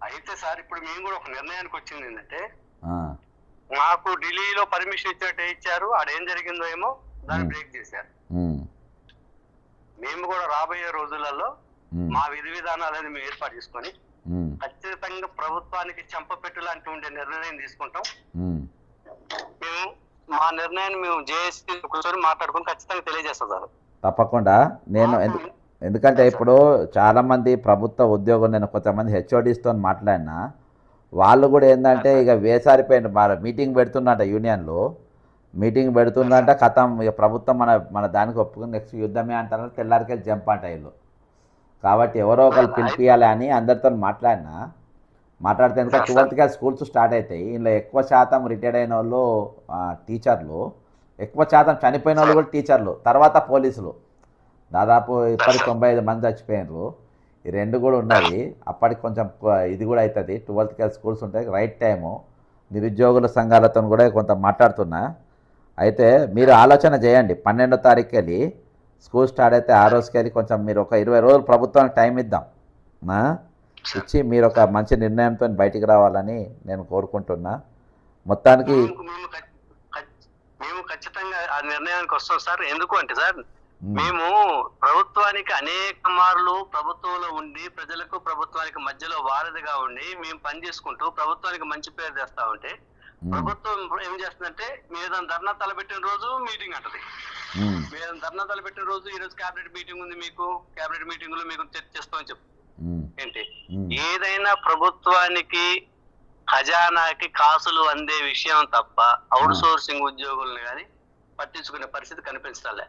అయితే సార్ ఇప్పుడు మేము కూడా ఒక నిర్ణయానికి వచ్చింది ఏంటంటే, మాకు ఢిల్లీలో పర్మిషన్ ఇచ్చినట్టే ఇచ్చారు, ఆడేం జరిగిందో ఏమో దాన్ని బ్రేక్ చేశారు. మేము కూడా రాబోయే రోజులలో మా విధి విధానాలను మేము ఏర్పాటు చేసుకొని ఖచ్చితంగా ప్రభుత్వానికి చెంపపెట్టు లాంటి ఉండే నిర్ణయం తీసుకుంటాం. మేము మా నిర్ణయాన్ని మేము జేఏసీ కూర్చొని మాట్లాడుకుని ఖచ్చితంగా తెలియజేస్తాం సార్. తప్పకుండా. నేను ఎందుకంటే ఇప్పుడు చాలామంది ప్రభుత్వ ఉద్యోగులు, నేను కొంతమంది హెచ్ఓడిస్తో మాట్లాడినా, వాళ్ళు కూడా ఏంటంటే ఇక వేసారిపోయిన మీటింగ్ పెడుతున్నట, యూనియన్లో మీటింగ్ పెడుతుందంట, కథం ఇక ప్రభుత్వం మన దానికి ఒప్పుకుని నెక్స్ట్ యుద్ధమే అంటారు, తెల్లారికెళ్ళి జంప్ అంట వీళ్ళు. కాబట్టి ఎవరో ఒకరు పిలిపియాలి అని అందరితో మాట్లాడితే ఇంకా 12th క్లాస్ స్కూల్స్ స్టార్ట్ అవుతాయి. ఇందులో ఎక్కువ శాతం రిటైర్డ్ అయిన వాళ్ళు టీచర్లు, ఎక్కువ శాతం చనిపోయిన వాళ్ళు కూడా టీచర్లు, తర్వాత పోలీసులు. దాదాపు ఇప్పటికి 95 మంది చచ్చిపోయినారు. ఈ రెండు కూడా ఉన్నది. అప్పటికి కొంచెం ఇది కూడా అవుతుంది. 12th క్లాస్ స్కూల్స్ ఉంటాయి. Right time. నిరుద్యోగుల సంఘాలతో కూడా కొంత మాట్లాడుతున్నా. అయితే మీరు ఆలోచన చేయండి, 12వ తారీఖుకి వెళ్ళి స్కూల్ స్టార్ట్ అయితే ఆ రోజుకి వెళ్ళి కొంచెం మీరు ఒక 20 రోజులు ప్రభుత్వానికి టైం ఇద్దాం, ఇచ్చి మీరు ఒక మంచి నిర్ణయంతో బయటికి రావాలని నేను కోరుకుంటున్నా. మొత్తానికి మేము ఖచ్చితంగా ఆ నిర్ణయానికి వస్తాం సార్. ఎందుకు అంటే సార్, మేము ప్రభుత్వానికి అనేక మార్లు ప్రభుత్వంలో ఉండి ప్రజలకు ప్రభుత్వానికి మధ్యలో వారధిగా ఉండి మేము పనిచేసుకుంటూ ప్రభుత్వానికి మంచి పేరు తెస్తా ఉంటే, ప్రభుత్వం ఏం చేస్తుందంటే మీద ధర్నా తలపెట్టిన రోజు మీటింగ్ అంటది. మీద ధర్నా తలపెట్టిన రోజు ఈ రోజు క్యాబినెట్ మీటింగ్ ఉంది, మీకు క్యాబినెట్ మీటింగ్ లో మీకు చర్చిస్తామని చెప్పు. ఏంటి ఏదైనా ప్రభుత్వానికి ఖజానాకి కాసులు అందే విషయం తప్ప అవుట్ సోర్సింగ్ ఉద్యోగుల్ని కానీ పట్టించుకునే పరిస్థితి కనిపించాలి.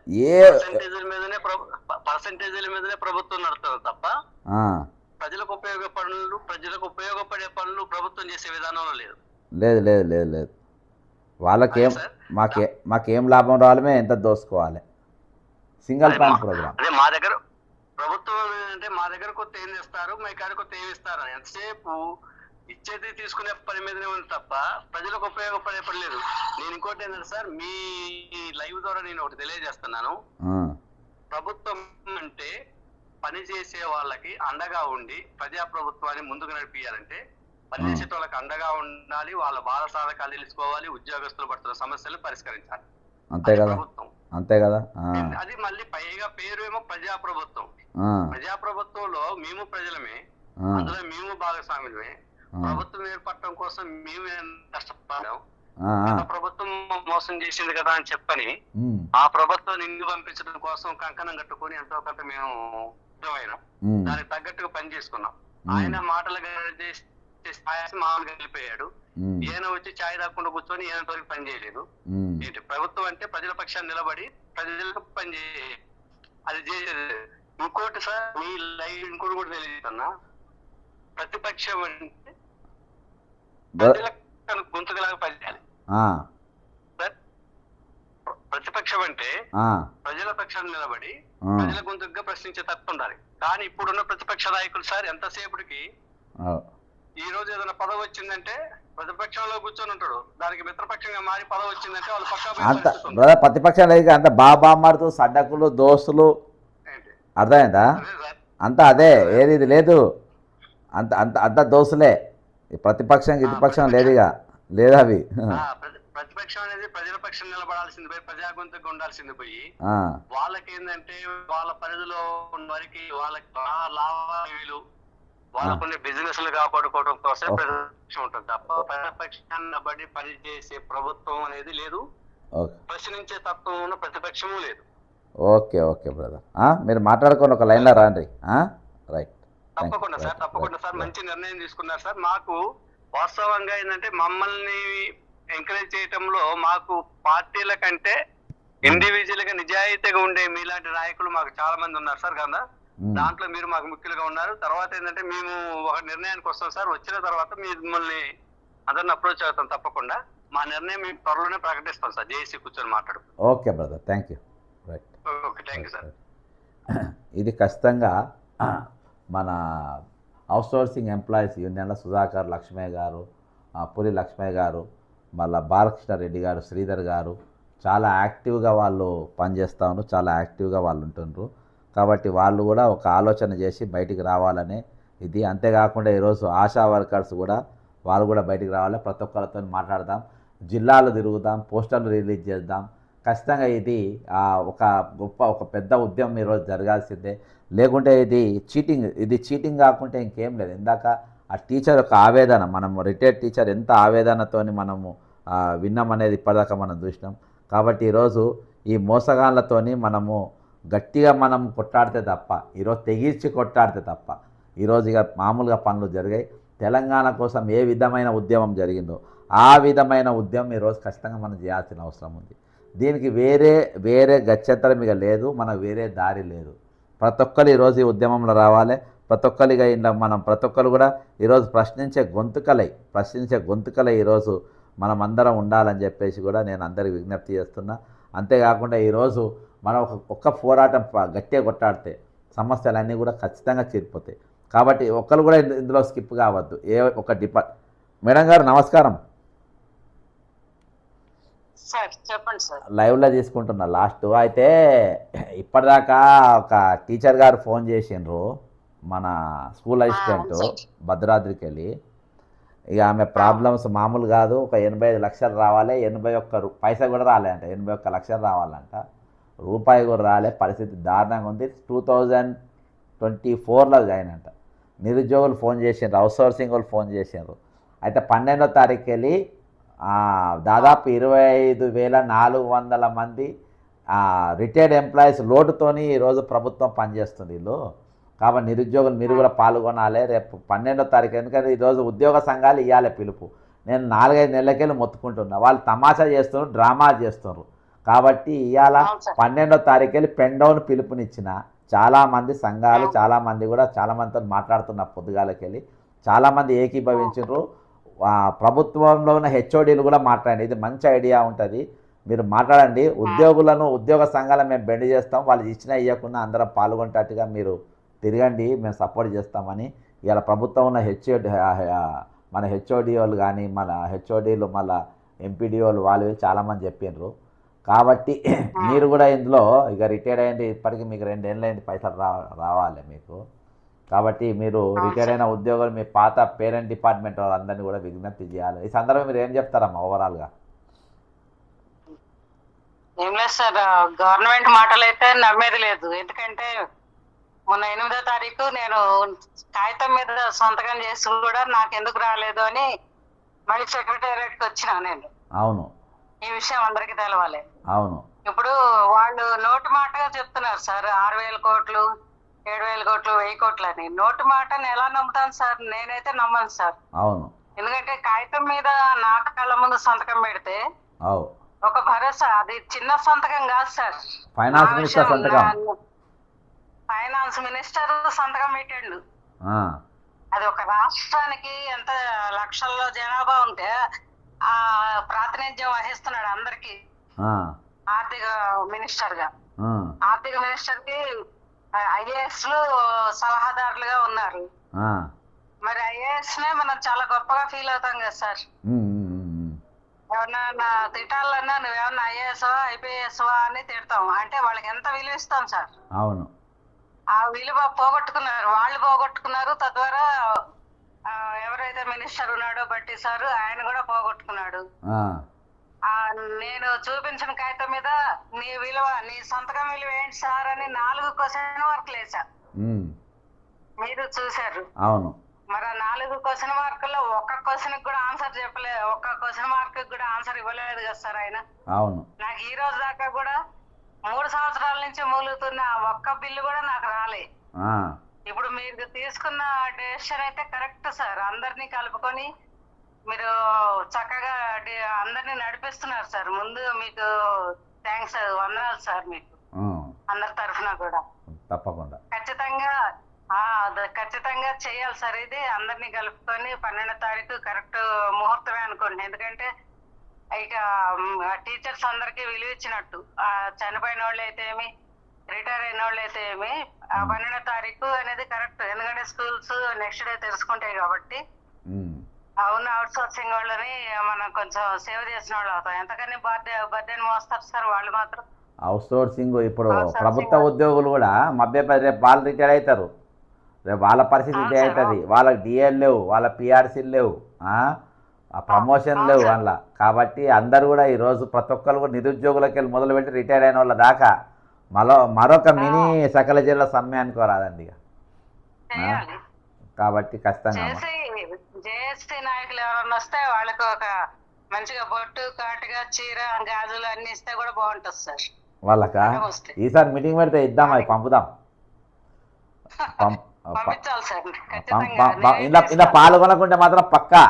పర్సెంటేజీల మీదనే ప్రభుత్వం నడుతుంది తప్ప ప్రజలకు ఉపయోగపడే పనులు ప్రభుత్వం చేసే విధానంలో లేదు. లేదు లేదు లేదు లేదు వాళ్ళకేం మాకేం లాభం రావాలమే, ఎంత దోసుకోవాలి. Single plan programme. అదే మా దగ్గర ప్రభుత్వం ఏంటంటే మా దగ్గర కొత్త ఏం చేస్తారు, మా కాడ కొత్త ఏమి ఇస్తారు, ఎంతసేపు ఇచ్చేది తీసుకునే పని మీదనే ఉంది తప్ప ప్రజలకు ఉపయోగపడే పని లేదు. నేను ఇంకోటి ఏంటంటే సార్, మీ లైవ్ ద్వారా నేను ఒకటి తెలియజేస్తున్నాను. ప్రభుత్వం అంటే పని చేసే వాళ్ళకి అండగా ఉండి ప్రజాప్రభుత్వాన్ని ముందుకు నడిపియాలంటే పనిచేసే వాళ్ళకి అండగా ఉండాలి, వాళ్ళ బాధ సాధకాలు తెలుసుకోవాలి, ఉద్యోగస్తులు పడుతున్న సమస్యలు పరిష్కరించాలి. అంతే కదా, ప్రభుత్వం అంతే కదా. అది మళ్ళీ పైగా పేరు ఏమో ప్రజాప్రభుత్వం. ప్రజాప్రభుత్వంలో మేము ప్రజలమే, అందులో మేము భాగస్వాములమే. ప్రభుత్వం ఏర్పడటం కోసం మేము కష్టపడ్డాం. ప్రభుత్వం మోసం చేసింది కదా అని చెప్పని ఆ ప్రభుత్వాన్ని ఇంటికి పంపించడం కోసం కంకణం కట్టుకొని ఎంతో కొంత మేము సిద్ధమైనాం. దానికి తగ్గట్టుగా పని చేసుకున్నాం. ఆయన మాటలు మామూలుగా వెళ్ళిపోయాడు. ఈయన వచ్చి ఛాయ్ తాకుండా కూర్చొని ఈయన తోలికి పని చేయలేదు. ఏంటి ప్రభుత్వం అంటే ప్రజల పక్షాన్ని నిలబడి ప్రజలకు పని చేయాలి, అది చేసేది. ఇంకోటి సార్, మీ లైవ్ ఇంకోటి కూడా తెలియజేస్తున్నా, ప్రతిపక్షం అంటే ప్రజలకు గొంతుకలాగా పనిచేయాలి. ప్రతిపక్షం అంటే ప్రజల పక్షాన్ని నిలబడి ప్రజల గొంతుగా ప్రశ్నించే తత్వం ఉండాలి. కానీ ఇప్పుడున్న ప్రతిపక్ష నాయకులు సార్ ఎంతసేపటికి ఈ రోజు ఏదైనా పదవి వచ్చిందంటే ప్రతిపక్షంలో కూర్చొని ఉంటాడు, దానికి మిత్రపక్షంగా మారి పదవి వచ్చిందంటే వాళ్ళు పక్కా ప్రతిపక్షం లేదు, అంత బాబామాడుతూ సడ్డకులు దోస్తులు, అర్థమైందా? అంతా అదే, ఏది ఇది లేదు, అంత అంత అంత దోస్తులే. ప్రతిపక్షం ఇటుపక్షం లేదుగా, లేదు అవి. ప్రతిపక్షం అనేది ప్రజల పక్షం నిలబడాల్సింది పోయి ప్రజా గొంతుగా ఉండాల్సింది పోయి వాళ్ళకి ఏంటంటే వాళ్ళ పరిధిలో ఉన్న వారికి వాళ్ళకి లావాదేవీలు వాళ్ళకున్న బిజినెస్ లు కాపాడుకోవడం కోసం ప్రతిపక్షం ఉంటుంది తప్ప ప్రతిపక్షాన్ని బట్టి పనిచేసే ప్రభుత్వం అనేది లేదు, ప్రశ్నించే తత్వం ఉన్న ప్రతిపక్షము లేదు. ఓకే ఓకే బ్రదర్, మీరు మాట్లాడుకోండి, ఒక లైన్లో రాండి. రైట్, తప్పకుండా సార్, తప్పకుండా సార్. మంచి నిర్ణయం తీసుకున్నారు సార్. మాకు వాస్తవంగా ఏంటంటే మమ్మల్ని ఎంకరేజ్ చేయటంలో మాకు పార్టీల కంటే ఇండివిజువల్ గా నిజాయితీగా ఉండే మీలాంటి నాయకులు మాకు చాలా మంది ఉన్నారు సార్ కదా. దాంట్లో మీరు మాకు ముఖ్యులుగా ఉన్నారు. తర్వాత ఏంటంటే మేము ఒక నిర్ణయానికి వస్తాం సార్. వచ్చిన తర్వాత మిమ్మల్ని అందరిని అప్రోచ్ అవుతాం తప్పకుండా. మా నిర్ణయం మేము త్వరలోనే ప్రకటిస్తాం సార్, జేఏసీ కూర్చొని మాట్లాడు. Okay brother, thank you. Right. Okay, thank you sir. ఇది ఖచ్చితంగా మన అవుట్సోర్సింగ్ ఎంప్లాయీస్ యూనియన్ల సుధాకర్ లక్ష్మయ్య గారు, పురి లక్ష్మయ్య గారు, మళ్ళీ బాలకృష్ణ రెడ్డి గారు, శ్రీధర్ గారు చాలా యాక్టివ్గా వాళ్ళు పనిచేస్తూ ఉన్నారు, చాలా యాక్టివ్గా వాళ్ళు ఉంటుండ్రు. కాబట్టి వాళ్ళు కూడా ఒక ఆలోచన చేసి బయటికి రావాలనే ఇది. అంతేకాకుండా ఈరోజు ఆశా వర్కర్స్ కూడా వాళ్ళు కూడా బయటికి రావాలి, ప్రతి ఒక్కరితో మాట్లాడదాం, జిల్లాలు తిరుగుదాం, పోస్టర్లు రిలీజ్ చేద్దాం. ఖచ్చితంగా ఇది ఒక పెద్ద ఉద్యమం ఈరోజు జరగాల్సిందే. లేకుంటే ఇది చీటింగ్ కాకుంటే ఇంకేం లేదు. ఇందాక ఆ టీచర్ యొక్క ఆవేదన, మనము రిటైర్డ్ టీచర్ ఎంత ఆవేదనతోని మనము విన్నామనేది ఇప్పటిదాకా మనం చూసినాం. కాబట్టి ఈరోజు ఈ మోసగాళ్ళతోని మనము గట్టిగా మనం కొట్టాడితే తప్ప, ఈరోజు తెగించి కొట్టాడితే తప్ప ఈరోజు ఇక మామూలుగా పనులు జరిగాయి. తెలంగాణ కోసం ఏ విధమైన ఉద్యమం జరిగిందో ఆ విధమైన ఉద్యమం ఈరోజు ఖచ్చితంగా మనం చేయాల్సిన అవసరం ఉంది. దీనికి వేరే గత్యంతరం ఇక లేదు, మనకు వేరే దారి లేదు. ప్రతి ఒక్కరు ఈరోజు ఈ ఉద్యమంలో రావాలి. ప్రతి ఒక్కరిగా ఇంట్లో మనం ప్రతి ఒక్కరు కూడా ఈరోజు ప్రశ్నించే గొంతుకలై ఈరోజు మనం అందరం ఉండాలని చెప్పేసి కూడా నేను అందరికి విజ్ఞప్తి చేస్తున్నా. అంతేకాకుండా ఈరోజు మనం ఒక్క పోరాటం గట్టిగా కొట్టాడితే సమస్యలన్నీ కూడా ఖచ్చితంగా తీరిపోతాయి. కాబట్టి ఒక్కరు కూడా ఇందులో స్కిప్ కావద్దు. ఒక మేడం గారు నమస్కారం. చెప్పండి సార్. లైవ్లో తీసుకుంటున్నా లాస్ట్. అయితే ఇప్పటిదాకా ఒక టీచర్ గారు ఫోన్ చేసిండ్రు, మన స్కూల్ అసిస్టెంట్ భద్రాద్రికి వెళ్ళి. ఇక ఆమె ప్రాబ్లమ్స్ మామూలు కాదు, ఒక 85 లక్షలు రావాలి, 81 పైసా కూడా రాలేంట, 81 లక్షలు రావాలంట, రూపాయి కూడా రాలే. పరిస్థితి దారుణంగా ఉంది. 2024లో జాయిన్ అంట. నిరుద్యోగులు ఫోన్ చేసిండ్రు, అవుట్సోర్సింగ్ వాళ్ళు ఫోన్ చేసిండ్రు. అయితే 12వ తారీఖుకి వెళ్ళి దాదాపు 25,400 మంది రిటైర్డ్ ఎంప్లాయీస్ లోటుతోని ఈరోజు ప్రభుత్వం పనిచేస్తుంది వీళ్ళు. కాబట్టి నిరుద్యోగులు మీరు కూడా పాల్గొనాలి రేపు 12వ తారీఖు. ఎందుకంటే ఈరోజు ఉద్యోగ సంఘాలు ఇవ్వాలి పిలుపు. నేను 4-5 నెలలకెళ్ళి మొత్తుకుంటున్నా, వాళ్ళు తమాషా చేస్తున్నారు, డ్రామా చేస్తున్నారు. కాబట్టి ఇవాళ 12వ తారీఖు వెళ్ళి పెన్ డౌన్ పిలుపునిచ్చిన చాలామంది సంఘాలు, చాలామంది కూడా చాలామందితో మాట్లాడుతున్న పొద్దుగాలకెళ్ళి చాలామంది ఏకీభవించారు. ప్రభుత్వంలో ఉన్న హెచ్ఓడీలు కూడా మాట్లాడండి, ఇది మంచి ఐడియా ఉంటుంది, మీరు మాట్లాడండి. ఉద్యోగ సంఘాలను మేము బెండ్ చేస్తాం, వాళ్ళు ఇచ్చినా ఇవ్వకుండా అందరం పాల్గొంటట్టుగా మీరు తిరగండి, మేము సపోర్ట్ చేస్తామని ఇవాళ ప్రభుత్వం ఉన్న మన హెచ్ఓడి కానీ మన హెచ్ఓడీలు మళ్ళీ ఎంపీడీఓలు వాళ్ళు చాలామంది చెప్పిండ్రు. కాబట్టి మీరు కూడా ఇందులో ఇక రిటైర్డ్ అయ్యింది, ఇప్పటికీ మీకు 2 ఏళ్ళు అయింది, పైసలు రావాలి మీకు. కాబట్టి మీరు రిటైర్డ్ అయిన ఉద్యోగులు మీ పాత పేరెంట్ డిపార్ట్మెంట్ వాళ్ళందరినీ కూడా విజ్ఞప్తి చేయాలి. ఈ సందర్భంగా మీరు ఏం చెప్తారమ్మా ఓవరాల్గా? ఏం లేదు సార్, గవర్నమెంట్ మాటలు అయితే నమ్మేది లేదు. ఎందుకంటే మొన్న 8వ తారీఖు నేను కాగితం మీద సంతకం చేసి కూడా నాకు ఎందుకు రాలేదు అని మళ్ళీ సెక్రటేరియట్కి వచ్చినా నేను. అవును, ఈ విషయం అందరికీ తెలవాలి. అవును. ఇప్పుడు వాళ్ళు నోటి మాటగా చెప్తున్నారు సార్, 6,000 కోట్లు, 7,000 కోట్లు, 1,000 కోట్లు అని. నోటి మాటని ఎలా నమ్ముతాను సార్? నేనైతే నమ్మను సార్. అవును. ఎందుకంటే కాగితం మీద నా కళ్ళ ముందు సంతకం పెడితే ఒక భరోసా, అది చిన్న సంతకం కాదు సార్. ఫైనాన్స్ మినిస్టర్ సంతకం పెట్టాడు. అది ఒక రాష్ట్రానికి ఎంత లక్షల్లో జనాభా ఉంటే ఆ ప్రాతినిధ్యం వహిస్తున్నాడు అందరికి. ఆర్థిక మినిస్టర్ గా, ఆర్థిక మినిస్టర్ కి ఐఏఎస్ లు సలహాదారులుగా ఉన్నారు. మరి ఐఏఎస్ నే మనం చాలా గొప్పగా ఫీల్ అవుతాం కదా సార్. ఎవరన్నా తిట్టాలన్నా నువ్వేమన్నా ఐఏఎస్ ఐపీఎస్ అని తిడతాం, అంటే వాళ్ళకి ఎంత విలువ ఇస్తాం సార్. అవును. ఆ విలువ పోగొట్టుకున్నారు, వాళ్ళు పోగొట్టుకున్నారు. తద్వారా ఎవరైతే మినిస్టర్ ఉన్నాడో బట్టి సార్, ఆయన కూడా పోగొట్టుకున్నాడు. నేను చూపించిన కాగితం మీద నీ విలువ, నీ సంతకం విలువ ఏంటి సార్ అని 4 క్వశ్చన్ మార్కులు వేసా, మీరు చూశారు. అవును. మరి 4 క్వశ్చన్ మార్కుల్లో ఒక్క క్వశ్చన్ కూడా ఆన్సర్ చెప్పలేదు, ఒక్క క్వశ్చన్ మార్క్ కూడా ఆన్సర్ ఇవ్వలేదు కదా సార్ ఆయన. అవును. నాకు ఈ రోజు దాకా కూడా 3 సంవత్సరాల నుంచి మూలుగుతున్న ఒక్క బిల్లు కూడా నాకు రాలే. ఇప్పుడు మీరు తీసుకున్న డెసిషన్ అయితే కరెక్ట్ సార్. అందరినీ కలుపుకొని మీరు చక్కగా అందరినీ నడిపిస్తున్నారు సార్. ముందు మీకు థ్యాంక్స్, వందనాలు సార్ మీకు అందరి తరఫున కూడా. తప్పకుండా ఖచ్చితంగా ఖచ్చితంగా చేయాలి సార్. ఇది అందరినీ కలుపుకొని 12వ తారీఖు కరెక్ట్ ముహూర్తమే అనుకోండి. ఎందుకంటే ఇక టీచర్స్ అందరికి విలువ ఇచ్చినట్టు, చనిపోయిన వాళ్ళు అయితే ఏమి, రిటైర్ అయిన వాళ్ళు అయితే ఏమి, 12వ తారీఖు అనేది కరెక్ట్. ఎందుకంటే స్కూల్స్ నెక్స్ట్ డే తెలుసుకుంటాయి కాబట్టి. అవును, అవుట్ సోర్సింగ్ వాళ్ళని మనం కొంచెం సేవ్ చేసిన వాళ్ళు అవుతాం. ఎంతకని బర్త్డేని మోస్తారు సార్ వాళ్ళు మాత్రం. అవుట్ సోర్సింగ్ ఇప్పుడు ప్రభుత్వ ఉద్యోగులు కూడా రేపు వాళ్ళు రిటైర్ అవుతారు, రేపు వాళ్ళ పరిస్థితి ఇదే అవుతుంది. వాళ్ళకి డిఎల్ లేవు, వాళ్ళ పిఆర్సీలు లేవు, ఆ ప్రమోషన్ లేవు వాళ్ళ. కాబట్టి అందరు కూడా ఈరోజు ప్రతి ఒక్కరు కూడా నిరుద్యోగులకి వెళ్ళి మొదలుపెట్టి రిటైర్ అయిన వాళ్ళ దాకా మరొక మినీ సకల జిల్లా సమ్మె అనుకోరాదండి ఇక. కాబట్టి ఖచ్చితంగా జేఎస్టీ నాయకులు ఎవరన్నా వస్తే వాళ్ళకి ఒక మంచిగా బొట్టు కాటుగా చీర గాజులు అన్ని ఇస్తే కూడా బాగుంటుంది సార్. వాళ్ళకా ఈసారి మీటింగ్ పెడితే ఇద్దాం, అవి పంపుదాం. ఇలా పాల్గొనకుంటే మాత్రం పక్కా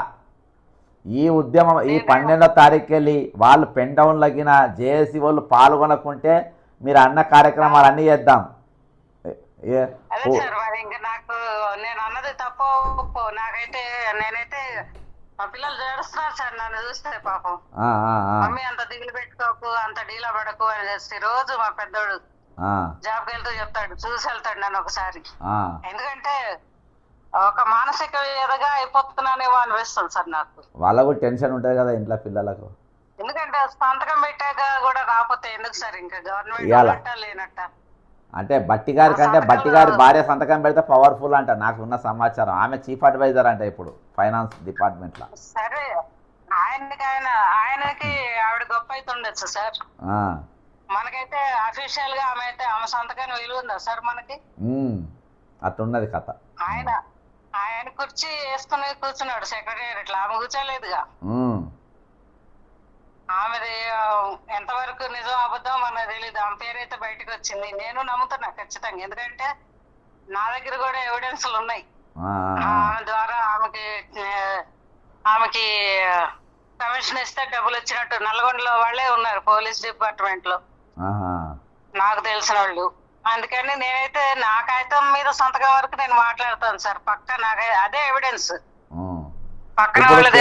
ఈ ఉద్యమం ఈ 12వ తారీఖు వెళ్ళి వాళ్ళు పెన్ డౌన్ లగిన జేఏసీ వాళ్ళు పాల్గొనకుంటే మీరు అన్న కార్యక్రమాలు అన్నీ చేద్దాం. నాకు నేను అన్నది తప్పు నాకైతే, నేనైతే మా పిల్లలు జడుస్తున్నారు సార్ నన్ను చూస్తే పాపం. మమ్మీ అంత దిగులు పెట్టుకోకు, అంత డీలా పడకు అని రోజు మా పెద్దోడు జాబ్కి వెళ్తూ చెప్తాడు, చూసి వెళ్తాడు నన్ను ఒకసారి. ఎందుకంటే ఒక మానసిక ఎదగా అయిపోతున్నానేమో అనిపిస్తుంది సార్ నాకు. వాళ్ళకు టెన్షన్ ఉంటుంది కదా ఇంట్లో పిల్లలకు. ఎందుకంటే సంతకం పెట్టాక కూడా రాకపోతే ఎందుకు సార్ ఇంకా గవర్నమెంట్ లేనట్ట. అంటే బట్టి గారి కంటే బట్టి గారి భార్య సంతకం పెడితే పవర్ఫుల్ అంట నాకున్న సమాచారం. ఆమె చీఫ్ అడ్వైజర్ అంట ఇప్పుడు ఫైనాన్స్ డిపార్ట్మెంట్ లో. సరే ఆయనకి ఆవిడ గొప్ప అయితే ఉండొచ్చు సార్. మనకైతే అఫీషియల్ గా ఆమె సంతకాన్ని విలువ ఉందా సార్ మనకి? అట్లున్నది కథ. ఆయన కుర్చీ వేసుకుని కూర్చున్నాడు సెక్రటేరియట్ లో, ఆమె కూర్చోలేదుగా. ఆమెది ఎంతవరకు నిజం అబద్ధం మనకు తెలియదు. ఆమె పేరైతే బయటకు వచ్చింది, నేను నమ్ముతున్నా ఖచ్చితంగా. ఎందుకంటే నా దగ్గర కూడా ఎవిడెన్స్లు ఉన్నాయి. ఆమె ద్వారా ఆమెకి కమిషన్ ఇస్తే డబ్బులు వచ్చినట్టు నల్గొండలో వాళ్ళే ఉన్నారు పోలీస్ డిపార్ట్మెంట్ లో నాకు తెలిసిన వాళ్ళు. అందుకని నేనైతే నా కాగితం మీద సంతకం వరకు నేను మాట్లాడతాను సార్, పక్క నాకు అదే ఎవిడెన్స్. పక్కన వాళ్ళది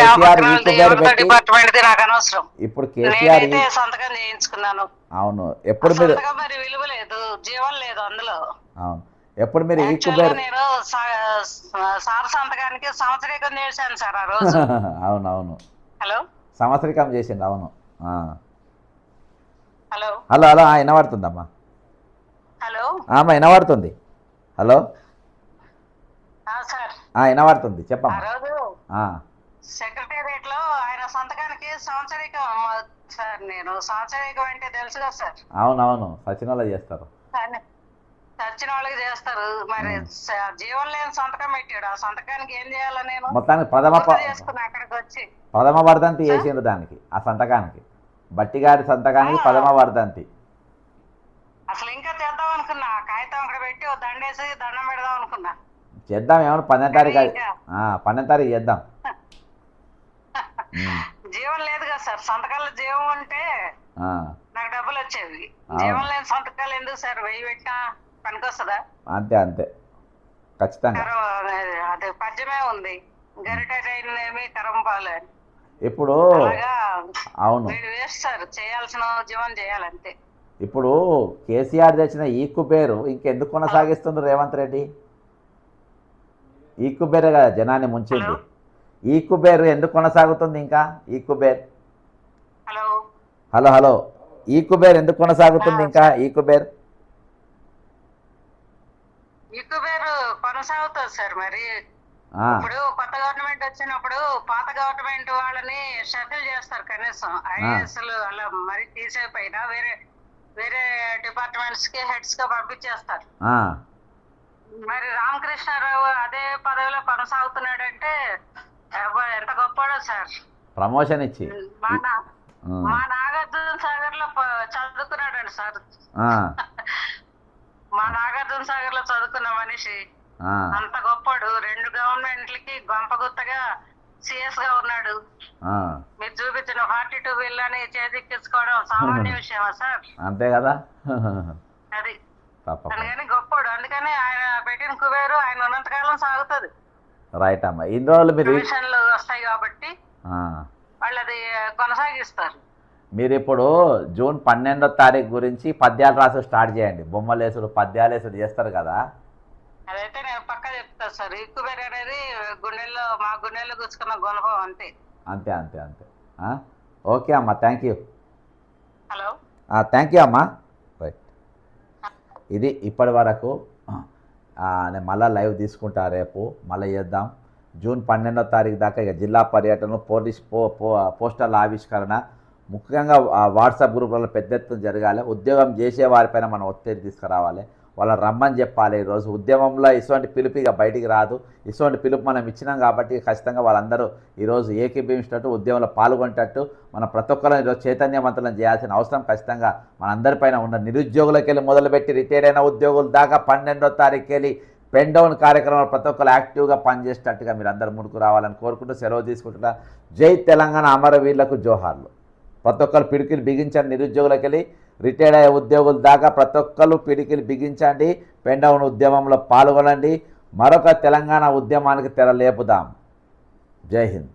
డిపార్ట్మెంట్ నాకు అనవసరం. ఇప్పుడు నేనైతే సంతకం చేయించుకున్నాను. అవును, ఎప్పుడు సంతకం మరి విలువ లేదు, జీవం లేదు అందులో. ఎప్పుడు మీరు నేను సార్ సంతకానికి సంవత్సరీకం చేశాను సార్ ఆ రోజు. అవునవును, హలో సంవత్సరీకం చేసింది. అవును, హలో హలో హలో వినబడుతుందమ్మా. హలో అమ్మా వినబడుతుంది. హలో సార్ వినబడుతుంది, చెప్పమ్మా. సెక్రటేరియట్ లో ఆయన సంతకానికి సంవత్సరీకం సార్. నేను సంవత్సరీకం అంటే తెలుసు కదా సార్. అవునవును, సచిన వాళ్ళు చేస్తారు, చచ్చిన వాళ్ళకి చేస్తారు. మరి జీవం లేని సంతకం పెట్టాడు, ఆ సంతకానికి ఏం చేయాలా? నేను మొత్తానికి చేసుకున్నా అక్కడికి వచ్చి ప్రథమ వర్ధంతి చేసిండ్రు దానికి, ఆ సంతకానికి, బట్టి గారి సంతకానికి ప్రథమ వర్ధంతి. అసలు ఇంకా చేద్దాం అనుకున్నా, కాగితం అక్కడ పెట్టి దండేసి దండం పెడదాం అనుకున్నా. చేద్దాం, ఏమన్నా 12వ తారీఖు 12వ తారీఖు చేద్దాం. జీవం లేదు కదా సార్, సంతకాల జీవం ఉంటే నాకు డబ్బులు వచ్చేవి. జీవం లేని సంతకాలు ఎందుకు సార్? 1000 పెట్టినా పనికొస్తుందా? అంతే అంతే, ఖచ్చితంగా. అదే పద్యమే ఉంది, గరిటేమి కరంపాలు. ఇప్పుడు అవును వేస్తారు, చేయాల్సిన ఉద్యమం చేయాలంతే. ఇప్పుడు కేసీఆర్ తెచ్చిన ఈక్కు పేరు ఇంకెందుకు కొనసాగిస్తుండ్రు రేవంత్ రెడ్డి? ఈక్కు పేరే కదా జనాన్ని ముంచింది. ఈక్కు పేరు ఎందుకు కొనసాగుతుంది ఇంకా? ఈక్కు పేరు హలో హలో ఈక్కు పేరు ఎందుకు కొనసాగుతుంది ఇంకా? ఈక్కు పేరు కొనసాగుతుంది సార్. మరి ఇప్పుడు కొత్త గవర్నమెంట్ వచ్చినప్పుడు పాత గవర్నమెంట్ వాళ్ళని షటిల్ చేస్తారు, కనీసం ఐఏఎస్లు అలా మరి తీసేపోయినా వేరే వేరే డిపార్ట్మెంట్స్ కి హెడ్స్ గా పంపించేస్తారు. మరి రామకృష్ణారావు అదే పదవిలో కొనసాగుతున్నాడంటే ఎంత గొప్పడో సార్. ప్రమోషన్ ఇచ్చి మా నాగార్జున సాగర్ లో చదువుకున్నాడండి సార్. మా నాగార్జున సాగర్ లో చదువుకున్న మనిషి అంత గొప్పడు. 2 గవర్నమెంట్లకి గొంపగుత్తగా సిఎస్ గా ఉన్నాడు. మీరు చూపించిన 42 బిల్లని చేతికెచ్చుకోవడం సామాన్య విషయమా సార్? అంతే కదా. అది తప్పకుండా అందుకని గొప్పోడు, అందుకని ఆయన పెట్టిన కుబేరు ఆయన ఉన్నంతకాలం సాగుతుంది. రైట్ అమ్మా. ఇన్ని రోజులు మీరు కమిషన్లు వస్తాయి కాబట్టి వాళ్ళు అది కొనసాగిస్తారు. మీరు ఇప్పుడు జూన్ 12వ తారీఖు గురించి పద్యాలు రాసు స్టార్ట్ చేయండి. బొమ్మలేసుడు పద్యాలు వేసుడు చేస్తారు కదా. అదైతే నేను పక్కా చెప్తాను సార్. ఈ కుబేరు అనేది గుండెల్లో మా గుండెల్లో కూర్చుకున్న గుణపం అంతే. అంతే అంతే అంతే. ఓకే అమ్మా, thank you. Hello, thank you అమ్మా. రైట్, ఇది ఇప్పటి వరకు. నేను మళ్ళీ లైవ్ తీసుకుంటా, రేపు మళ్ళీ చేద్దాం. జూన్ 12వ తారీఖు దాకా ఇక జిల్లా పర్యటన, పోలీస్ పోస్టర్ల ఆవిష్కరణ, ముఖ్యంగా వాట్సాప్ గ్రూపులలో పెద్ద ఎత్తున జరగాలి. ఉద్యోగం చేసే వారిపైన మనం ఒత్తిడి తీసుకురావాలి, వాళ్ళని రమ్మని చెప్పాలి. ఈరోజు ఉద్యమంలో ఇటువంటి పిలుపు ఇక బయటికి రాదు. ఇటువంటి పిలుపు మనం ఇచ్చినాం కాబట్టి ఖచ్చితంగా వాళ్ళందరూ ఈరోజు ఏకీభవించినట్టు, ఉద్యమంలో పాల్గొనేటట్టు మనం ప్రతి ఒక్కరిని ఈరోజు చైతన్యవంతులను చేయాల్సిన అవసరం ఖచ్చితంగా మనందరిపైన ఉన్న. నిరుద్యోగులకి వెళ్ళి మొదలుపెట్టి రిటైర్ అయిన ఉద్యోగుల దాకా 12వ తారీఖుకి వెళ్ళి పెన్ డౌన్ కార్యక్రమాలు ప్రతి ఒక్కరు యాక్టివ్గా పనిచేసేటట్టుగా మీరు అందరూ ముందుకు రావాలని కోరుకుంటూ సెలవు తీసుకుంటున్నా. జై తెలంగాణ, అమరవీరులకు జోహార్లు. ప్రతి ఒక్కరు పిడికిలు బిగించండి. నిరుద్యోగులకి వెళ్ళి రిటైర్డ్ అయ్యే ఉద్యోగుల దాకా ప్రతి ఒక్కరు పిడికిలు బిగించండి. పెన్ డౌన్ ఉద్యమంలో పాల్గొనండి. మరొక తెలంగాణ ఉద్యమానికి తెర లేపుదాం. జై హింద్.